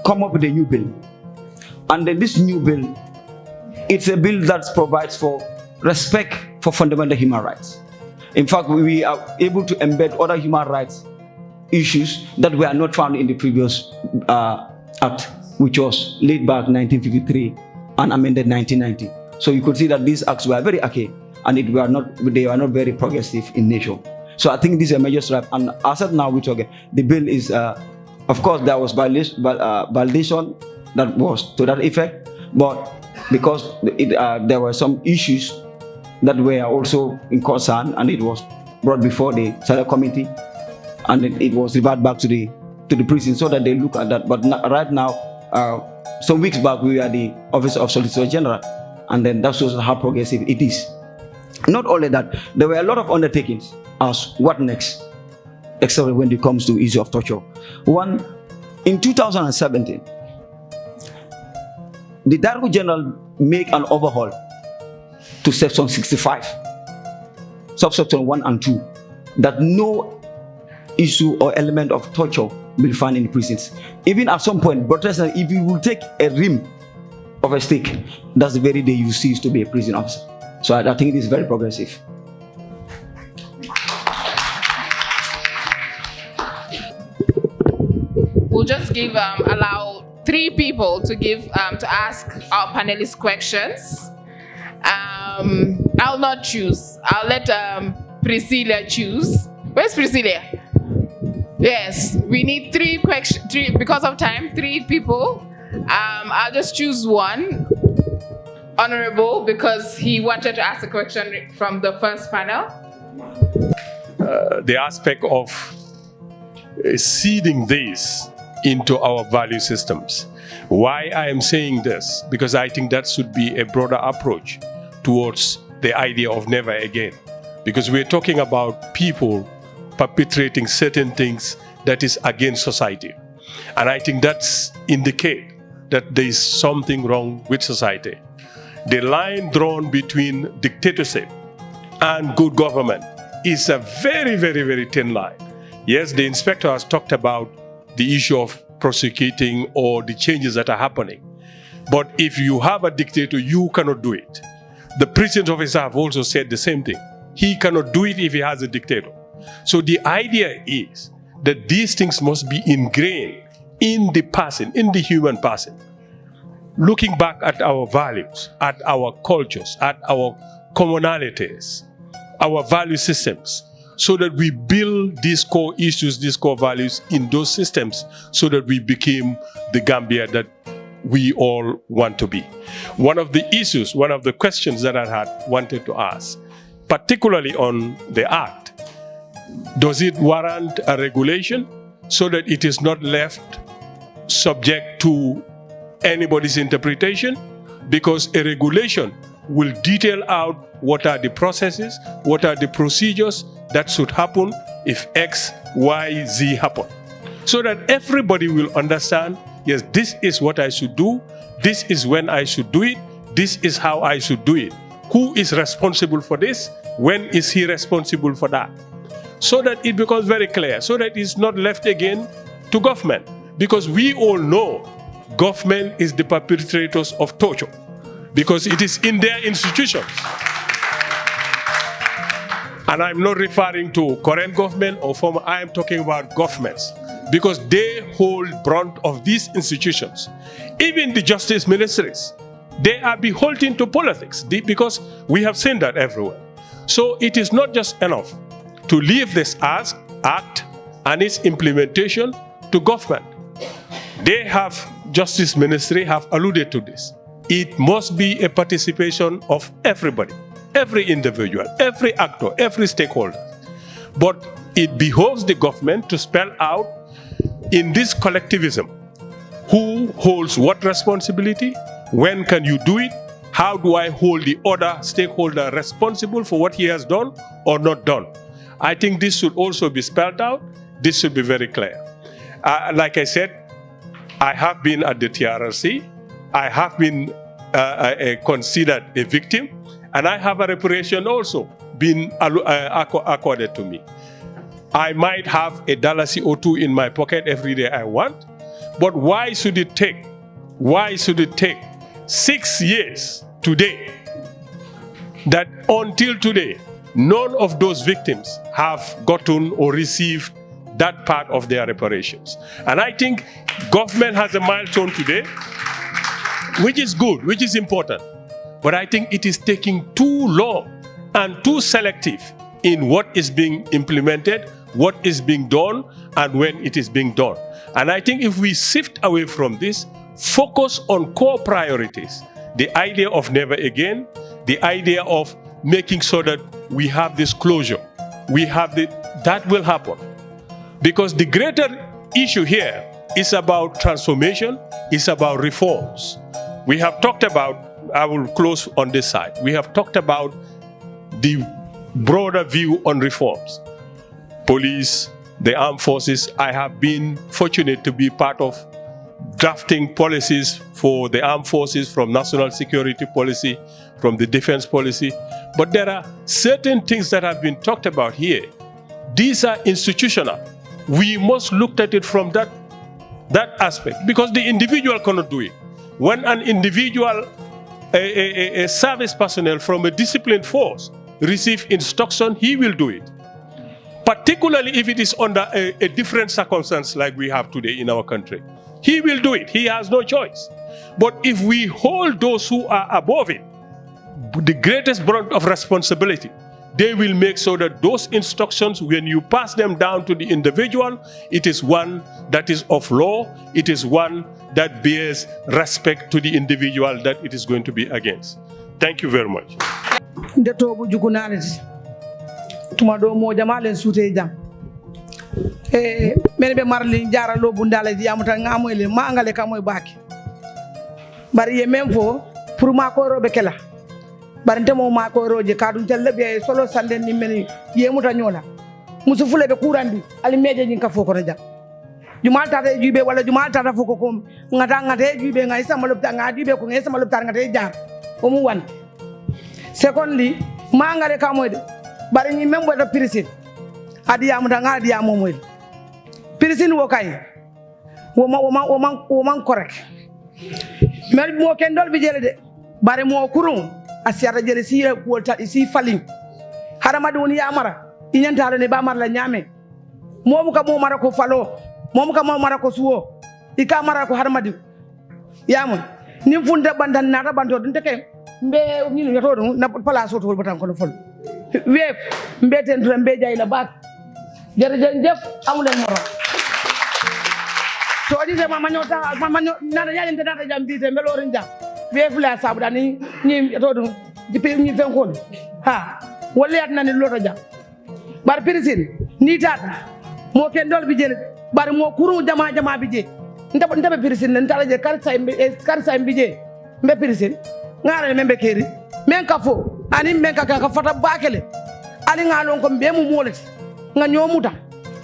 come up with a new bill. And then this new bill, it's a bill that provides for respect for fundamental human rights. In fact, we are able to embed other human rights issues that were not found in the previous act, which was laid back 1953 and amended 1990. So you could see that these acts were very archaic and they were not very progressive in nature. So I think this is a major step. And as of now, we're talking, the bill is, of course, there was validation that was to that effect, but because there were some issues that were also in concern, and it was brought before the Select Committee, and it was reverted back to the prison so that they look at that. But right now, some weeks back, we were at the Office of Solicitor General, and then that shows how progressive it is. Not only that, there were a lot of undertakings as what next, except when it comes to issue of torture. One, in 2017, the Director General made an overhaul to Section 65, subsection 1 and 2, that no issue or element of torture will be found in the prisons. Even at some point, but if you will take a rim of a stick, that's the very day you cease to be a prison officer. So I think it is very progressive. We'll just give allow 3 people to give to ask our panelists questions. I'll not choose. I'll let Priscilla choose. Where's Priscilla? Yes, we need 3 questions. 3 because of time. 3 people. I'll just choose one. Honorable, because he wanted to ask a question from the first panel. The aspect of seeding this into our value systems. Why I am saying this? Because I think that should be a broader approach towards the idea of never again. Because we're talking about people perpetrating certain things that is against society. And I think that's indicate that there is something wrong with society. The line drawn between dictatorship and good government is a very, very, very thin line. Yes, the inspector has talked about the issue of prosecuting or the changes that are happening. But if you have a dictator, you cannot do it. The precinct officer have also said the same thing. He cannot do it if he has a dictator. So the idea is that these things must be ingrained in the person, in the human person. Looking back at our values, at our cultures, at our commonalities, our value systems, so that we build these core issues, these core values in those systems, so that we become the Gambia that we all want to be. One of the issues, one of the questions that I had wanted to ask, particularly on the Act, does it warrant a regulation so that it is not left subject to anybody's interpretation? Because a regulation will detail out what are the processes, what are the procedures that should happen if X, Y, Z happen. So that everybody will understand, yes, this is what I should do, this is when I should do it, this is how I should do it. Who is responsible for this? When is he responsible for that? So that it becomes very clear, so that it's not left again to government. Because we all know government is the perpetrators of torture, because it is in their institutions. And I'm not referring to current government or former, I am talking about governments, because they hold brunt of these institutions. Even the justice ministries, they are beholden to politics, because we have seen that everywhere. So it is not just enough to leave this act and its implementation to government. They have, justice ministry have alluded to this. It must be a participation of everybody, every individual, every actor, every stakeholder. But it behoves the government to spell out in this collectivism who holds what responsibility, when can you do it, how do I hold the other stakeholder responsible for what he has done or not done. I think this should also be spelled out. This should be very clear. Like I said, I have been at the TRRC. I have been considered a victim, and I have a reparation also been accorded to me. I might have $1 or $2 in my pocket every day I want, but why should it take 6 years today that until today none of those victims have gotten or received that part of their reparations? And I think government has a milestone today, which is good, which is important. But I think it is taking too long and too selective in what is being implemented, what is being done, and when it is being done. And I think if we shift away from this, focus on core priorities, the idea of never again, the idea of making sure that we have this closure, that will happen. Because the greater issue here is about transformation, it's about reforms. We have talked about, I will close on this side, we have talked about the broader view on reforms. Police, the armed forces, I have been fortunate to be part of drafting policies for the armed forces, from national security policy, from the defense policy. But there are certain things that have been talked about here. These are institutional. We must look at it from that aspect, because the individual cannot do it. When an individual, a service personnel from a disciplined force receive instruction, he will do it. Particularly if it is under a different circumstance like we have today in our country. He will do it, he has no choice. But if we hold those who are above it, the greatest brunt of responsibility, they will make sure that those instructions, when you pass them down to the individual, it is one that is of law, it is one that bears respect to the individual that it is going to be against. Thank you very much. Tumado mo jamalen sute jam men be marli jara lo bundale di amuta ngamoyle mangale kamoy baki bari ye même fo pour ma ko robe kala bari ntemo ma ko roje kadum telle be solo sande ni men ye muta nyola musu fule be kurandi ali meje nyin ka foko na jam jumal tata jube wala jumal tata foko ko ngata jube ngai sama lopta ngadi be ko ngai sama lopta ngata jar o mu wan secondly ma ngare ka moyde bari ni membo da prison adiya mu da ngadi ya mo moyde prison wo kay wo man correct mel mo ken dol bi jele de bari mo kurun asiata jele si wolta si falin harama dun ya mara inyantalo ne ba mar la nyame momu ka mo mara ko falo momu ka mo mara ko suwo ika mara ko harmadi yamun nim funda bandan nata banto dun teke mbe ni yoto dun na place to batan ko fol wef mbe ten dum mbe jay la bak jere jef amulen moro so di de mama nana yaade nata jam bite mbelo ren jam wef la sabu dani ni yoto dun dipe ni fen ko ha wala nani loto jam bar prison ni tata mo ken dol bi jele bar mo kuru jama bi je ndaba prison ntala je karsa bi je mbe prison ngara membe keri men ka fo ani men ka fata bakele ali ngalon ko be mu molati nga nyomuta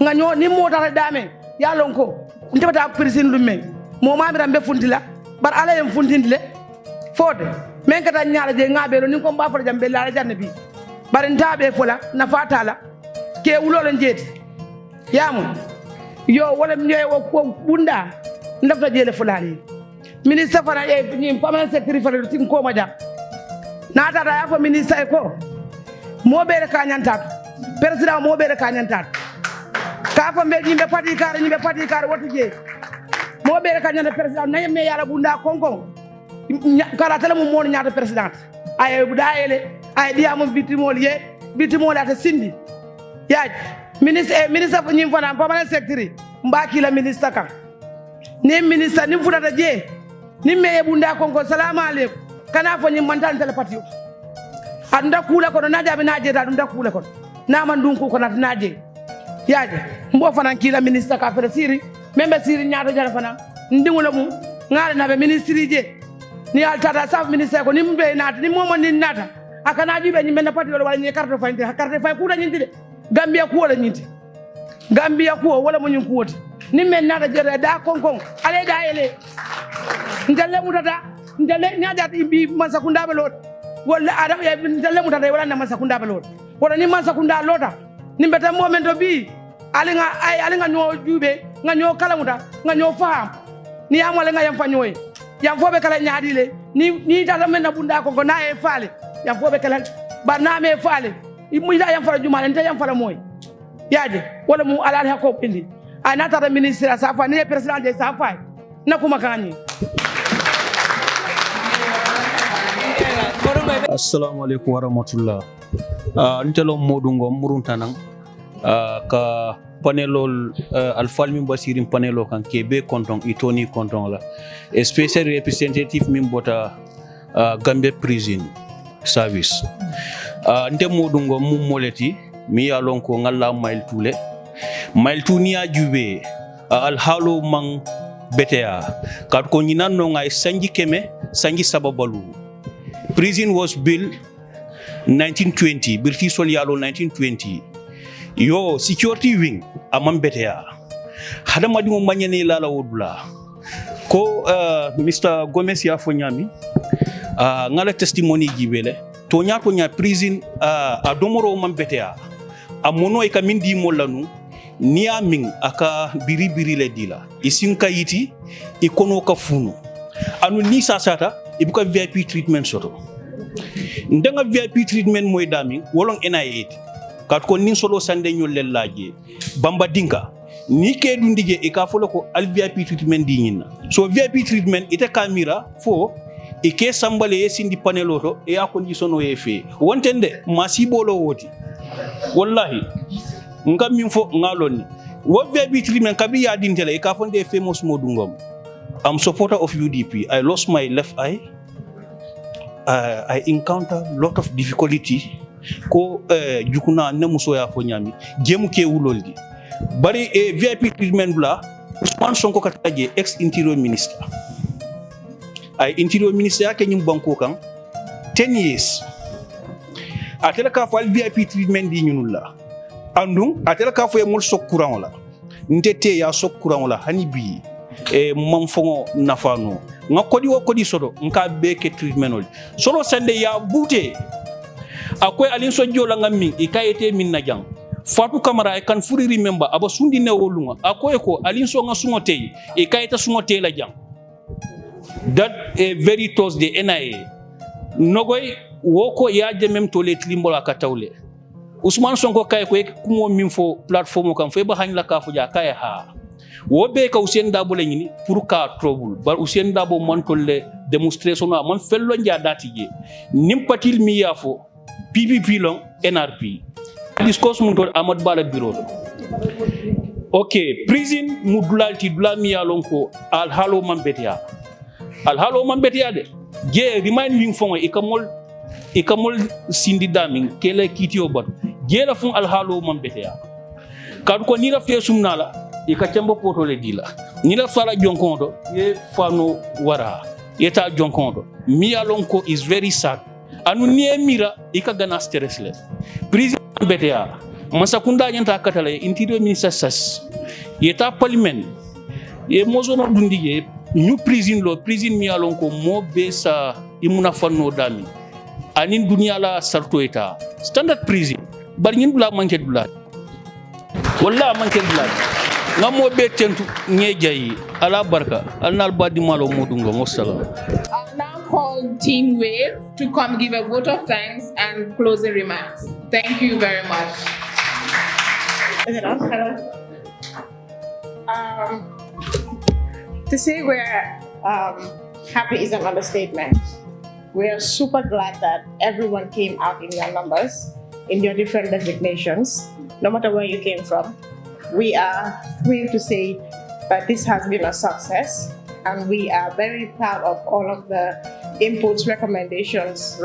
nga nyo ni mota dame ya lon ko ndaba ta prison lumme mo mamira mbe funtila bar ala yem funtindile fode men ka ta nyaala je ngabelo ni ko mba fa jambe la janne bi bar ndabe fola na fatala ke wulolen jeeti yamu yo wala ñoy ko bunda ndafta jele fulani ministre fana e ni permanent secretary fana tin ko ma ja nata da ya fa ministre ko mo bere ka nyantat president mo bere ka nyantat ka fa mbe ñimbe pati kar watu je mo bere ka nyantat president na me yala bunda konkon kala tele mo mo nyaata president ay budayele ay diamu bitimol ye bitimol ata sindi yaaj ministre fo ñim fana permanent secretary mbaki la ministre kan ni ministre ni futata je ni meye bunda konko salamu alaikum kana fo ñim mantal tele patio anda kula ko na jabe naje ta dum da kula ko na man dun ko na naje yaaje mbo fana kila ministre ka fere siri membe siri nyaato jara fana ndingulo mu ngala na be ministre je ni altata sa ministre ko ni mbe nata ni momo ni nata akana jibe ñimbe na patio wala ñi carte fay kuda ñindi de Gambia kuwo la ñinti Gambia kuwo wala mo ñun kuwoti ni men nata jere da konkon ale da ele ndelle mutata ndelle nyaajat bi masakunda be lot wala adam ya ndelle mutata wala na masakunda be lot wala ni masakunda lota ni mbeta momento bi ali nga ñoo jube nga ñoo kala muta nga ñoo faham ni am wala nga yam fanyoy yam fobe kala nyaadile ni tata men na bunda ko na e faale yam fobe kala barname faale imuida yam fara jumale nte yam fara moy yaje wala mu alal hakko bindi anata da ministre safa ni president de safa na kuma kani assalamu alaikum warahmatullah ntelo modungom muruntanan ka panelol alfal min basirin panelo kan kebe konton itoni konton la especially representative min bota Gambia prison service nte modungo mum moleti mi yalon ko ngalla mail tuniya jube al halo man betea kat ko nyinanno ngay sanji keme sanji sababalu prison was built 1920 birti sol yalo 1920 yo security wing amam betea hada madi mo manyene lala wodula ko Mr. Gomez ya fonyami ngala testimony jibele to nya prison a domoro man betea a mono e kamindi molanu ni amin aka biri le dila isinka yiti ikono ka funu anu ni sasata ibuka VIP treatment soto ndenga VIP treatment moy dami wolon NIA kat ko nin solo sande nyol lelaje bamba dinka ni ke dundige e ka folo ko al VIP treatment di nyina so VIP treatment ite kamera fo e ke sambale e sindi paneloto e a conditiono e fe wontende masibolo woti wallahi ngam min fo ngalonni wo VIP treatment kabi ya dintele e ka fonde famous modungom I'm supporter of UDP. I lost my left eye. I encounter lot of difficulty ko jukuna ne muso ya fo nyami jemu ke wuloldi bari VIP treatment bla Ousmane Sonko kataje ex interior minister ay interior minister ke nyum banko kan 10 years atela ka fal VIP treatment di ñunulla andung atela ka fo e mul sok courant la ntete ya sok courant la hani bi e manfongo nafano nga kodi wo kodi sodo nka be ke treatment solo sende ya bute akoy alin so jola ngam e kayete min na jang Fatu Camara I can fully remember aba sundi ne wolunga akoy ko alin so nga sungote e kayeta sungote la jang that a very Thursday NIA nogoy woko ya je même to let limbola ka tawle Ousmane Sonko kay ko kumo min fo plateforme kam fe ba hany la ka fu ja kay ha wo be ka Ousmane Dabo la ñini pour ka trouble bar Ousmane Dabo man tolle démonstration man fello ndia dati je nimpatil mi yafo PPP long NRP discourse mun to Amad Bala bureau okay prison mudulalti dulami ya lonko al halo mambetia de je remind wing fonga ikamol sindi daming kele kitio bot je la fun al halo mambetia kad ko ni la fesum nala ikachamba poto le dila ni la fala jonkondo ye fano wara yeta jonkondo mi ya lonko is very sad anu ni mira ikagana stressless prison betea masakunda nyanta katale interior minister sas yeta parliament ye mozono dundige new prison lo prison mi alon ko mo be sa imuna fanno dami anin dunia la sarto eta standard prison bar ñin dula manke dula walla manke dula ngamo be tentu ngejayi ala barka alnal badi malo modungo wassalam Now call Team Wave to come give a vote of thanks and closing remarks. Thank you very much. Is it on? Hello. To say we're happy is an understatement. We are super glad that everyone came out in your numbers, in your different designations, no matter where you came from. We are thrilled to say that this has been a success, and we are very proud of all of the inputs, recommendations,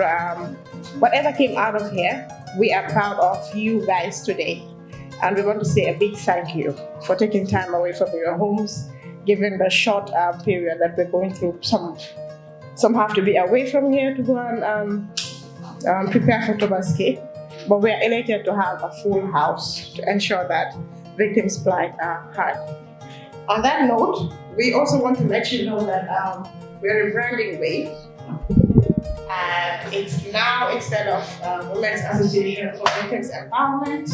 whatever came out of here. We are proud of you guys today. And we want to say a big thank you for taking time away from your homes, given the short period that we're going through. Some have to be away from here to go and prepare for Tobaski. But we are elated to have a full house to ensure that victims' plight are heard. On that note, we also want to let you know that we're rebranding Wave. And it's now, instead of Women's Association for Victims Empowerment,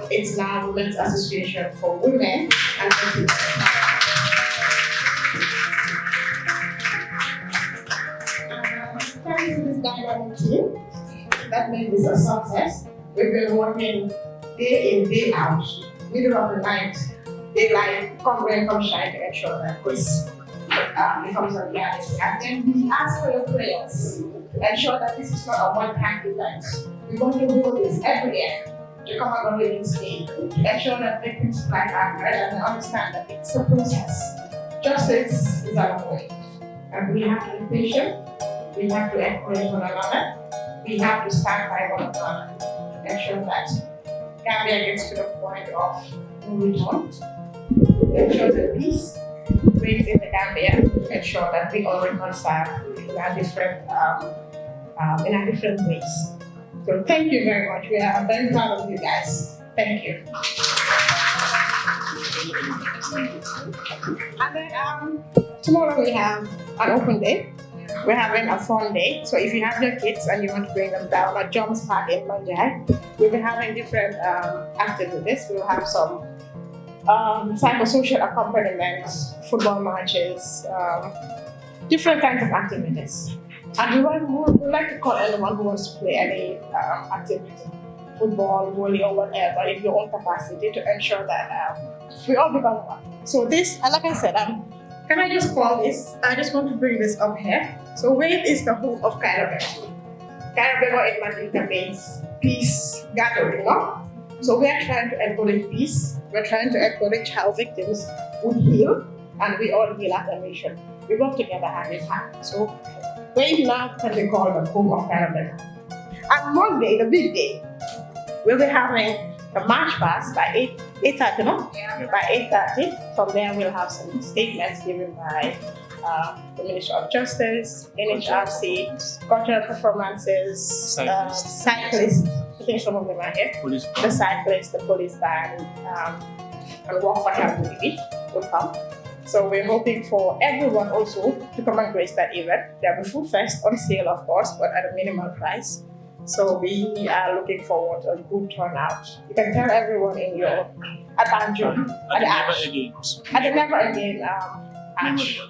it's now Women's Association for Women and Victims. Thanks to this dynamic team that made this a success. We've been working day in, day out, middle of the night, daylight, come rain, come shine, to ensure that this becomes a reality. And then we ask for your prayers to ensure that this is not a one-time event. We want to do this every year to come on the rating stage, to ensure that victims like our heard and understand that it's a process. Justice is our way. And we have to be patient, we have to encourage one another, we have to stand by one another to ensure that Gambia gets to the point of no return, to ensure that peace reigns in the Gambia, to ensure that we all reconcile in our different ways. So thank you very much. We are very proud of you guys. Thank you. And then tomorrow we have an open day. We're having a fun day. So if you have your kids and you want to bring them down at John's Park in Manjai, we'll be having different activities. We'll have some psychosocial accompaniments, football matches, different kinds of activities. And we would like to call anyone who wants to play any activity, football, volley, or whatever, in your own capacity, to ensure that we all become one. So this, like I said, can I just call this? I just want to bring this up here. So Wave is the home of Kairabego. Kairabego in Mandinka means peace gathering, no? So we are trying to encourage peace. We're trying to encourage how victims would heal, and we all heal as a nation. We work together hand in hand. So Wave now can be called the home of Kairabego. And Monday, the big day, we'll be having the march past by 8:30, no? Yeah. By 8:30. From there, we'll have some statements given by the Ministry of Justice, NHRC, cultural performances, cyclists, I think some of them are here. The cyclists, the police band, and Walk for Health maybe will come. So we're hoping for everyone also to come and grace that event. There will be food fest on sale, of course, but at a minimal price. So we are looking forward to a good turnout. You can tell everyone in your at Banjo, at the Never Again Ash.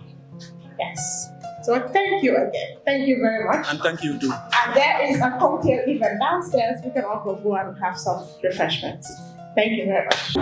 Yes. So thank you again. Thank you very much. And thank you too. And there is a cocktail event downstairs. We can also go and have some refreshments. Thank you very much.